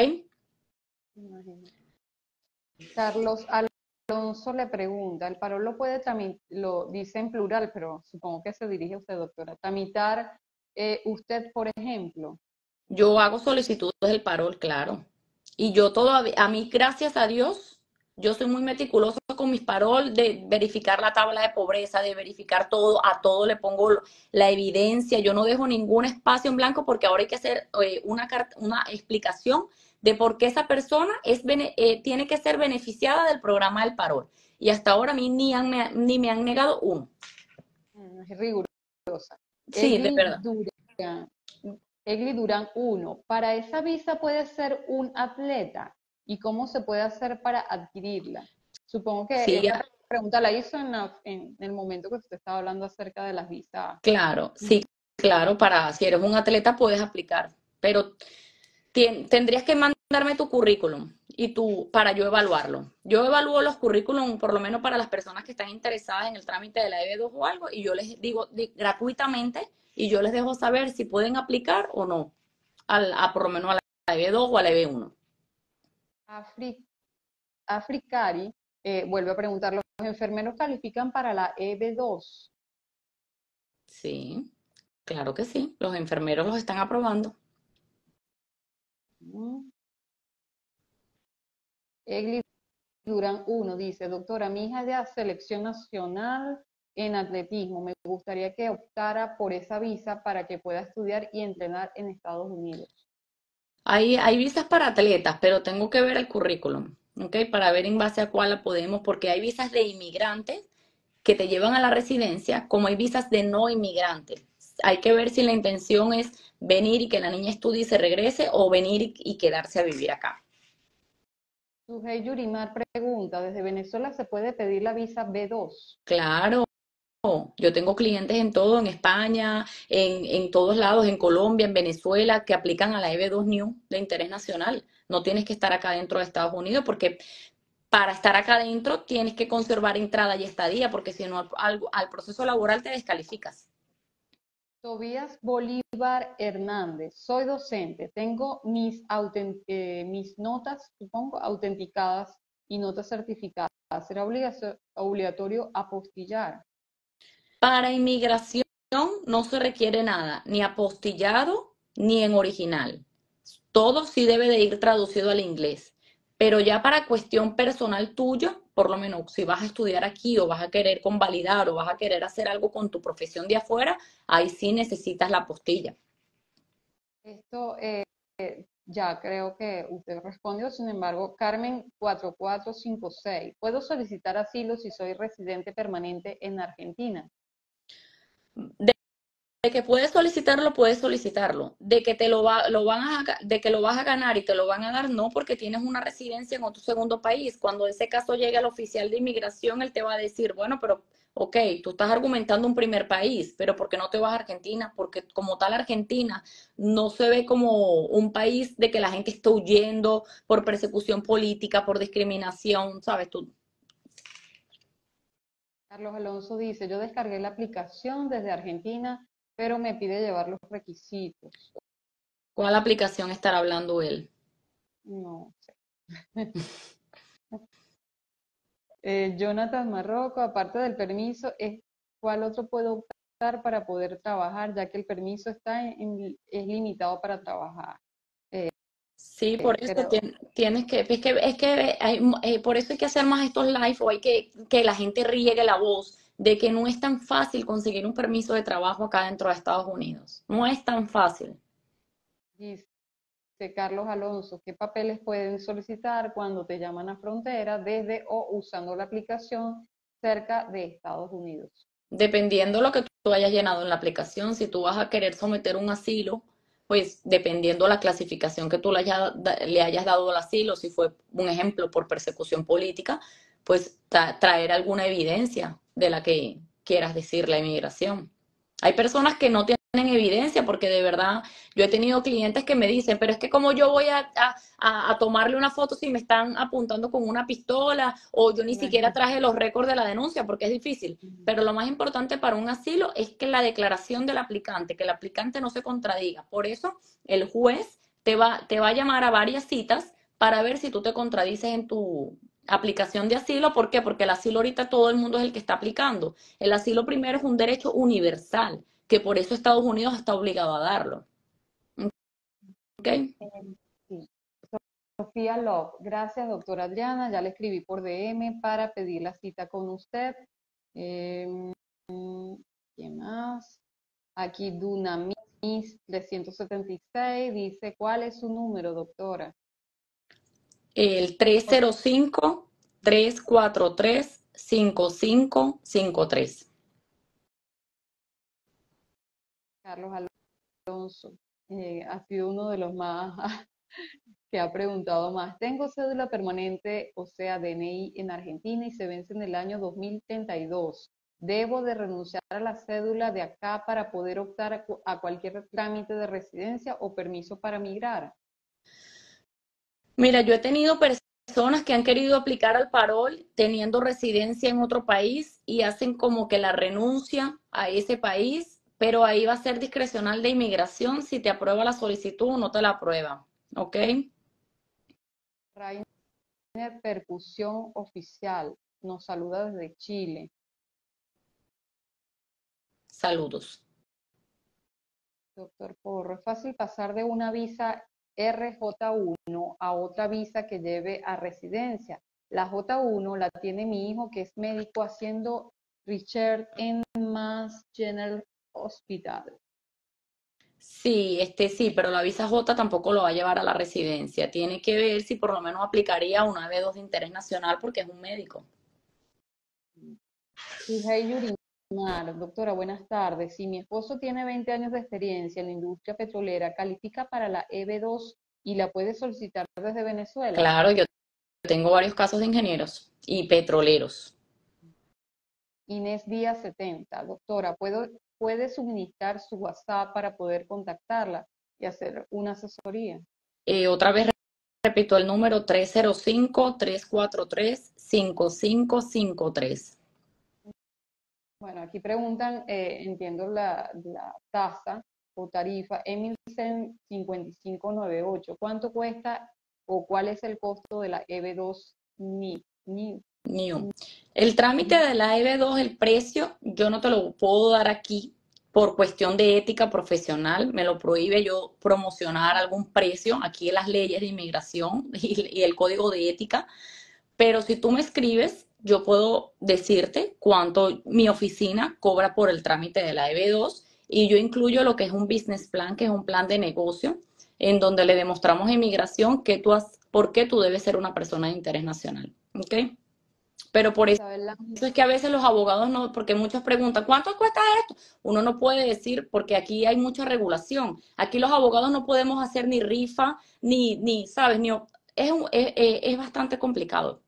Carlos Alonso le pregunta, ¿el paro lo puede tramitar, lo dice en plural, pero supongo que se dirige a usted, doctora, tramitar usted, por ejemplo? Yo hago solicitudes del parol, claro. Y yo todavía, a mí, gracias a Dios, yo soy muy meticulosa con mis parol de verificar la tabla de pobreza, de verificar todo, a todo le pongo la evidencia, yo no dejo ningún espacio en blanco porque ahora hay que hacer una explicación de por qué esa persona tiene que ser beneficiada del programa del parol. Y hasta ahora a mí ni me han negado uno. Es rigurosa. Sí, de Egli verdad. Durán, Egli Durán 1. ¿Para esa visa puede ser un atleta? ¿Y cómo se puede hacer para adquirirla? Supongo que Sí, esta pregunta la hizo en el momento que usted estaba hablando acerca de las visas. claro, sí, claro, si eres un atleta puedes aplicar, pero tendrías que mandarme tu currículum para yo evaluarlo. Yo evalúo los currículum por lo menos para las personas que están interesadas en el trámite de la EB2 o algo y yo les digo gratuitamente y yo les dejo saber si pueden aplicar o no por lo menos a la EB2 o a la EB1. Africari vuelve a preguntar, ¿los enfermeros califican para la EB2? Sí, claro que sí, los enfermeros los están aprobando. Mm. Egli Durán 1 dice, doctora, mi hija es de selección nacional en atletismo. Me gustaría que optara por esa visa para que pueda estudiar y entrenar en Estados Unidos. Hay visas para atletas, pero tengo que ver el currículum, ¿ok? Para ver en base a cuál la podemos, porque hay visas de inmigrantes que te llevan a la residencia, como hay visas de no inmigrantes. Hay que ver si la intención es venir y que la niña estudie y se regrese o venir y quedarse a vivir acá. Sujei Yurimar pregunta, ¿desde Venezuela se puede pedir la visa B2? Claro, yo tengo clientes en todo, en España, en todos lados, en Colombia, en Venezuela, que aplican a la EB2 New de interés nacional. No tienes que estar acá dentro de Estados Unidos porque para estar acá adentro tienes que conservar entrada y estadía, porque si no al proceso laboral te descalificas. Tobías Bolívar Hernández, soy docente, tengo mis notas, supongo, autenticadas y notas certificadas. ¿Será obligatorio apostillar? Para inmigración no se requiere nada, ni apostillado ni en original. Todo sí debe de ir traducido al inglés. Pero ya para cuestión personal tuya, por lo menos si vas a estudiar aquí o vas a querer convalidar o vas a querer hacer algo con tu profesión de afuera, ahí sí necesitas la apostilla. Esto ya creo que usted respondió, sin embargo, Carmen 4456. ¿Puedo solicitar asilo si soy residente permanente en Argentina? De que puedes solicitarlo. De que de que lo vas a ganar y te lo van a dar, no, porque tienes una residencia en otro segundo país. Cuando ese caso llegue al oficial de inmigración, él te va a decir, bueno, pero, ok, tú estás argumentando un primer país, pero ¿por qué no te vas a Argentina? Porque como tal Argentina no se ve como un país de que la gente está huyendo por persecución política, por discriminación, ¿sabes? Tú. Carlos Alonso dice, yo descargué la aplicación desde Argentina, pero me pide llevar los requisitos. ¿Cuál aplicación estará hablando él? No sé. Jonathan Marroco, aparte del permiso, ¿cuál otro puedo optar para poder trabajar, ya que el permiso es limitado para trabajar? Sí, por eso Creo. tienes por eso hay que hacer más estos live o hay que la gente riegue la voz de que no es tan fácil conseguir un permiso de trabajo acá dentro de Estados Unidos. No es tan fácil. Dice Carlos Alonso, ¿qué papeles pueden solicitar cuando te llaman a frontera desde o usando la aplicación cerca de Estados Unidos? Dependiendo lo que tú hayas llenado en la aplicación, si tú vas a querer someter un asilo, pues dependiendo la clasificación que tú le hayas dado al asilo, si fue un ejemplo por persecución política, pues traer alguna evidencia de la que quieras decir la inmigración. Hay personas que no tienen evidencia porque de verdad yo he tenido clientes que me dicen, pero es que como yo voy a tomarle una foto si me están apuntando con una pistola o yo ni siquiera Imagínate. traje los récords de la denuncia porque es difícil. Pero lo más importante para un asilo es que la declaración del aplicante, que el aplicante no se contradiga. Por eso el juez te va a llamar a varias citas para ver si tú te contradices Aplicación de asilo, ¿por qué? Porque el asilo ahorita todo el mundo es el que está aplicando. El asilo primero es un derecho universal, que por eso Estados Unidos está obligado a darlo. ¿Ok? Sí. Sofía Love, gracias doctora Adriana, ya le escribí por DM para pedir la cita con usted. Eh, ¿Quién más? Aquí Dunamis 376 dice, ¿cuál es su número, doctora? El 305-343-5553. Carlos Alonso, ha sido uno de los más que ha preguntado más. Tengo cédula permanente, o sea, DNI en Argentina y se vence en el año 2032. ¿Debo de renunciar a la cédula de acá para poder optar a cualquier trámite de residencia o permiso para migrar? Mira, yo he tenido personas que han querido aplicar al parol teniendo residencia en otro país y hacen como que la renuncia a ese país, pero ahí va a ser discrecional de inmigración si te aprueba la solicitud o no te la aprueba. ¿Ok? Rainer Percusión Oficial nos saluda desde Chile. Saludos. Doctor Porro, ¿es fácil pasar de una visa RJ1 a otra visa que lleve a residencia? La J1 la tiene mi hijo que es médico haciendo research en Mass General Hospital. Sí, sí, pero la visa J tampoco lo va a llevar a la residencia. Tiene que ver si por lo menos aplicaría una B2 de interés nacional porque es un médico. Sujei Yurimar, doctora, buenas tardes. Si mi esposo tiene 20 años de experiencia en la industria petrolera, ¿califica para la EB2 y la puede solicitar desde Venezuela? Claro, yo tengo varios casos de ingenieros y petroleros. Inés Díaz 70, doctora, ¿puede suministrar su WhatsApp para poder contactarla y hacer una asesoría? Otra vez repito el número 305-343-5553. Bueno, aquí preguntan, entiendo la tasa o tarifa, Emilsen 5598. ¿Cuánto cuesta o cuál es el costo de la EB2 NI? New. El trámite de la EB2, el precio, yo no te lo puedo dar aquí por cuestión de ética profesional. Me lo prohíbe yo promocionar algún precio aquí en las leyes de inmigración y el código de ética. Pero si tú me escribes, yo puedo decirte cuánto mi oficina cobra por el trámite de la EB2 y yo incluyo lo que es un business plan, que es un plan de negocio, en donde le demostramos a inmigración que por qué tú debes ser una persona de interés nacional. ¿Ok? Pero por eso Isabel es que a veces los abogados no, porque muchos preguntan, ¿cuánto cuesta esto? Uno no puede decir, porque aquí hay mucha regulación. Aquí los abogados no podemos hacer ni rifa, ¿sabes? Es bastante complicado.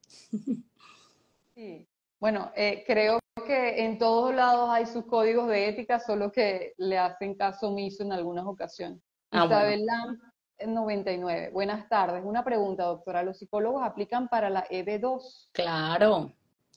Sí. Bueno, creo que en todos lados hay sus códigos de ética, solo que le hacen caso omiso en algunas ocasiones. Ah, bueno, Isabel Lam, 99. Buenas tardes. Una pregunta, doctora. ¿Los psicólogos aplican para la EB2? claro,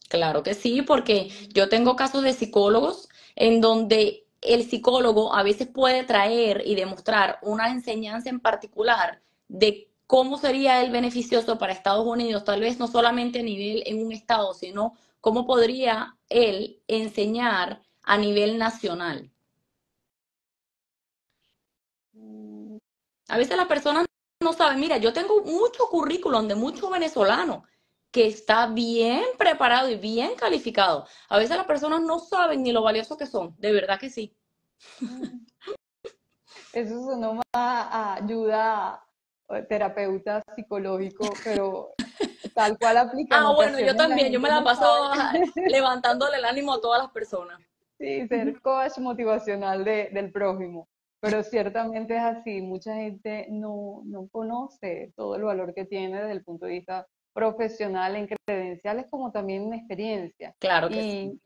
claro que sí, porque yo tengo casos de psicólogos en donde el psicólogo a veces puede traer y demostrar una enseñanza en particular de cómo sería el beneficioso para Estados Unidos, tal vez no solamente a nivel en un estado, sino cómo podría él enseñar a nivel nacional. Mm, A veces las personas no saben, mira, yo tengo mucho currículum de muchos venezolanos que está bien preparado y bien calificado. A veces las personas no saben ni lo valiosos que son, de verdad que sí. mm. Eso sonó más a ayuda terapeuta psicológico, pero tal cual aplica en Ah, bueno, yo ocasiones la también, yo gente me la no paso sabe. levantándole el ánimo a todas las personas. Sí, ser coach motivacional del prójimo. Pero ciertamente es así, mucha gente no conoce todo el valor que tiene desde el punto de vista profesional en credenciales como también en experiencia. Claro que sí.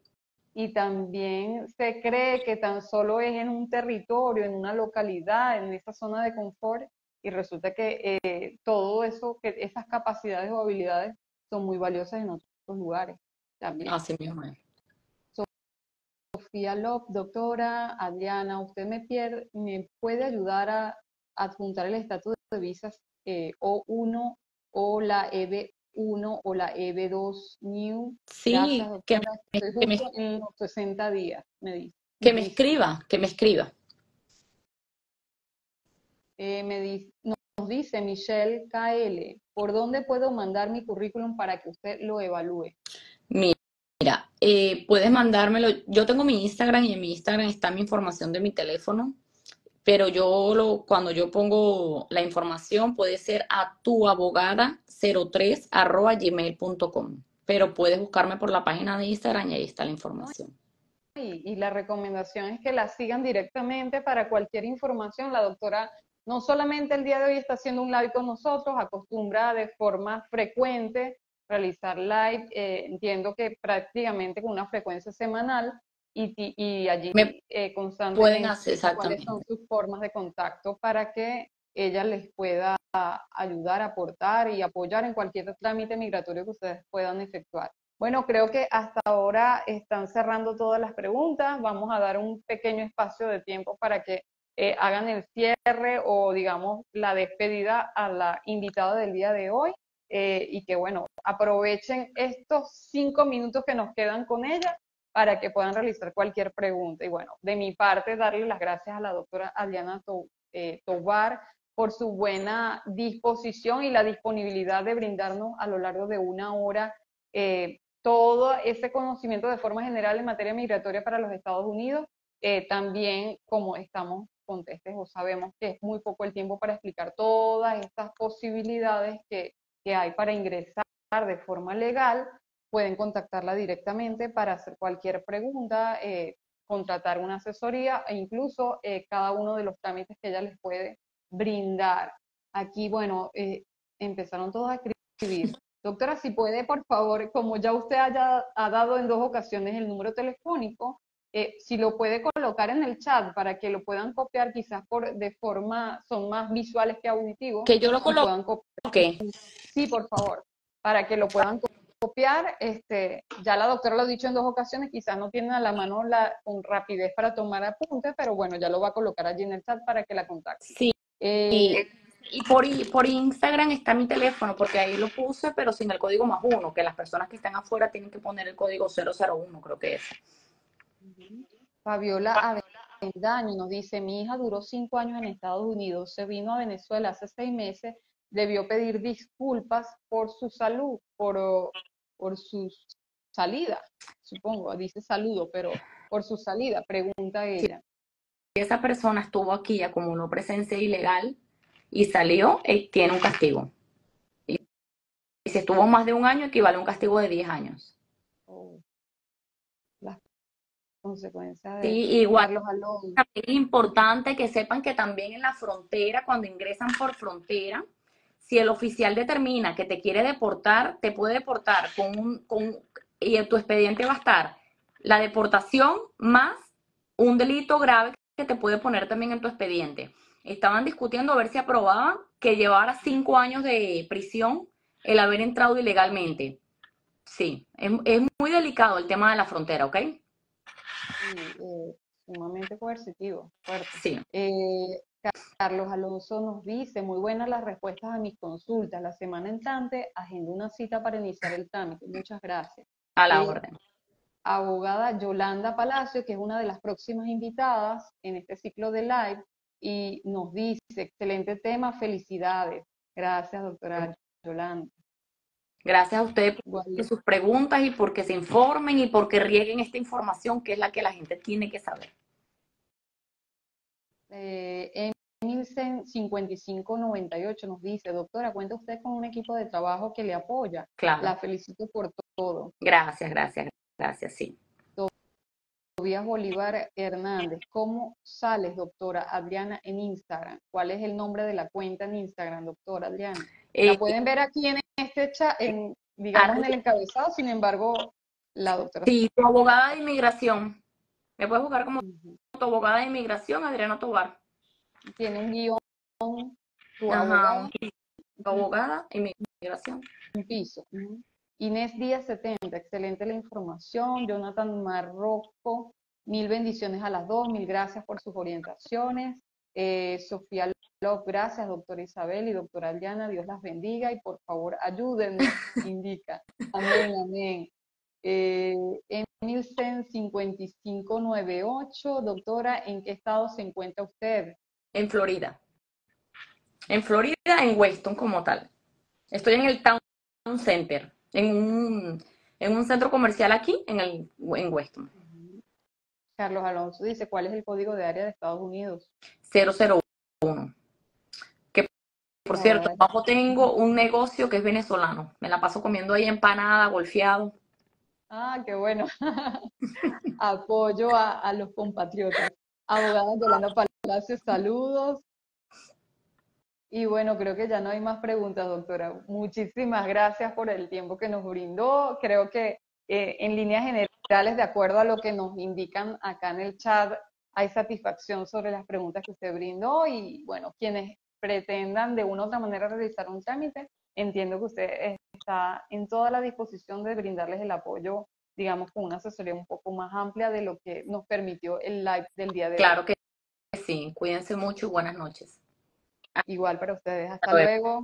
Y, y también se cree que tan solo es en un territorio, en una localidad, en esa zona de confort, y resulta que todo eso, que esas capacidades o habilidades son muy valiosas en otros lugares también. Así mismo es. Sofía Lop, doctora Adriana, ¿usted me puede ayudar a adjuntar el estatus de visas O1 o la EB1 o la EB2 New. Sí, Gracias, doctora. Estoy que me, justo en los 60 días, me dice. que Nos me dice. escriba, que me escriba. Nos dice Michelle KL, ¿por dónde puedo mandar mi currículum para que usted lo evalúe? Mira, puedes mandármelo. Yo tengo mi Instagram y en mi Instagram está mi información de mi teléfono, pero cuando yo pongo la información puede ser a tuabogada03@gmail.com, pero puedes buscarme por la página de Instagram y ahí está la ¿No? información. Y la recomendación es que la sigan directamente para cualquier información. La doctora no solamente el día de hoy está haciendo un live con nosotros, acostumbra de forma frecuente realizar live, entiendo que prácticamente con una frecuencia semanal y allí Me pueden constantemente hacer cuáles son exactamente. sus formas de contacto para que ella les pueda ayudar, aportar y apoyar en cualquier trámite migratorio que ustedes puedan efectuar. Bueno, creo que hasta ahora están cerrando todas las preguntas. Vamos a dar un pequeño espacio de tiempo para que hagan el cierre o, digamos, la despedida a la invitada del día de hoy y que, bueno, aprovechen estos 5 minutos que nos quedan con ella para que puedan realizar cualquier pregunta. Y bueno, de mi parte, darle las gracias a la doctora Adriana Tovar por su buena disposición y la disponibilidad de brindarnos a lo largo de una hora todo ese conocimiento de forma general en materia migratoria para los Estados Unidos. También, como estamos contestes o sabemos que es muy poco el tiempo para explicar todas estas posibilidades que hay para ingresar de forma legal, pueden contactarla directamente para hacer cualquier pregunta, contratar una asesoría e incluso cada uno de los trámites que ella les puede brindar. Aquí, bueno, empezaron todos a escribir. Doctora, si puede, por favor, como ya usted ha dado en 2 ocasiones el número telefónico, si lo puede colocar en el chat para que lo puedan copiar, quizás de forma, son más visuales que auditivos, Que yo lo y puedan copiar. coloque. Sí, por favor, para que lo puedan copiar. Ya la doctora lo ha dicho en 2 ocasiones, quizás no tiene a la mano con rapidez para tomar apuntes, pero bueno, ya lo va a colocar allí en el chat para que la contacte. Sí, y, Eh, por Instagram está mi teléfono, porque ahí lo puse, pero sin el código +1, que las personas que están afuera tienen que poner el código 001, creo que es. Fabiola Avendaño nos dice, mi hija duró 5 años en Estados Unidos, se vino a Venezuela hace 6 meses, debió pedir disculpas por su salud, por su salida, supongo, dice saludo, pero por su salida, pregunta Si ella. esa persona estuvo aquí, acumuló presencia ilegal y salió, tiene un castigo. Y si estuvo más de un año, equivale a un castigo de 10 años. Oh, las consecuencias Sí, de igual. Carlos Alonso. También es importante que sepan que también en la frontera, cuando ingresan por frontera, si el oficial determina que te quiere deportar, te puede deportar y en tu expediente va a estar la deportación más un delito grave que te puede poner también en tu expediente. Estaban discutiendo a ver si aprobaban que llevara 5 años de prisión el haber entrado ilegalmente. Sí, es muy delicado el tema de la frontera, ¿ok? Sí, sumamente coercitivo, fuerte. Sí, Carlos Alonso nos dice, muy buenas las respuestas a mis consultas. La semana entrante agendo una cita para iniciar el trámite. Muchas gracias. a la Eh, orden. Abogada Yolanda Palacio, que es una de las próximas invitadas en este ciclo de live, y nos dice, excelente tema, felicidades. Gracias, doctora Yolanda. Gracias a ustedes por Igual, sus preguntas y porque se informen y porque rieguen esta información que es la que la gente tiene que saber. Emilsen 5598 nos dice, doctora, cuenta usted con un equipo de trabajo que le apoya. Claro. La felicito por todo. Gracias, gracias, gracias, sí. Tobias Bolívar Hernández, ¿cómo sales, doctora Adriana, en Instagram? ¿Cuál es el nombre de la cuenta en Instagram, doctora Adriana? Eh, La pueden ver aquí en este chat, digamos en el arri- encabezado, sin embargo, la doctora. sí, tu abogada de inmigración. Me puedes buscar como Ujú. tu abogada de inmigración, Adriana Tobar. Tiene un guión, tu Ajá, abogada, tu abogada de inmigración. un piso. Inés Díaz 70, excelente la información. Jonathan Marroco, mil bendiciones a las dos, mil gracias por sus orientaciones. Sofía Love. Gracias, doctora Isabel y doctora Adriana. Dios las bendiga y por favor ayúdenme, indica. Amén, amén. Emilsen 5598, doctora, ¿en qué estado se encuentra usted? En Florida. En Florida, en Weston como tal. Estoy en el Town Center, en un centro comercial aquí en Weston. Carlos Alonso dice, ¿cuál es el código de área de Estados Unidos? 001. Que por A cierto, ver. abajo tengo un negocio que es venezolano. Me la paso comiendo ahí empanada, golfeado. Ah, qué bueno. Apoyo a los compatriotas. Abogada Yolanda Palacios, saludos. Y bueno, creo que ya no hay más preguntas, doctora. Muchísimas gracias por el tiempo que nos brindó. Creo que en líneas generales, de acuerdo a lo que nos indican acá en el chat, hay satisfacción sobre las preguntas que usted brindó y bueno, quienes pretendan de una u otra manera realizar un trámite, entiendo que usted está en toda la disposición de brindarles el apoyo, digamos, con una asesoría un poco más amplia de lo que nos permitió el live del día de hoy. Claro que sí. Cuídense mucho y buenas noches. Igual para ustedes. Hasta Hasta luego. luego.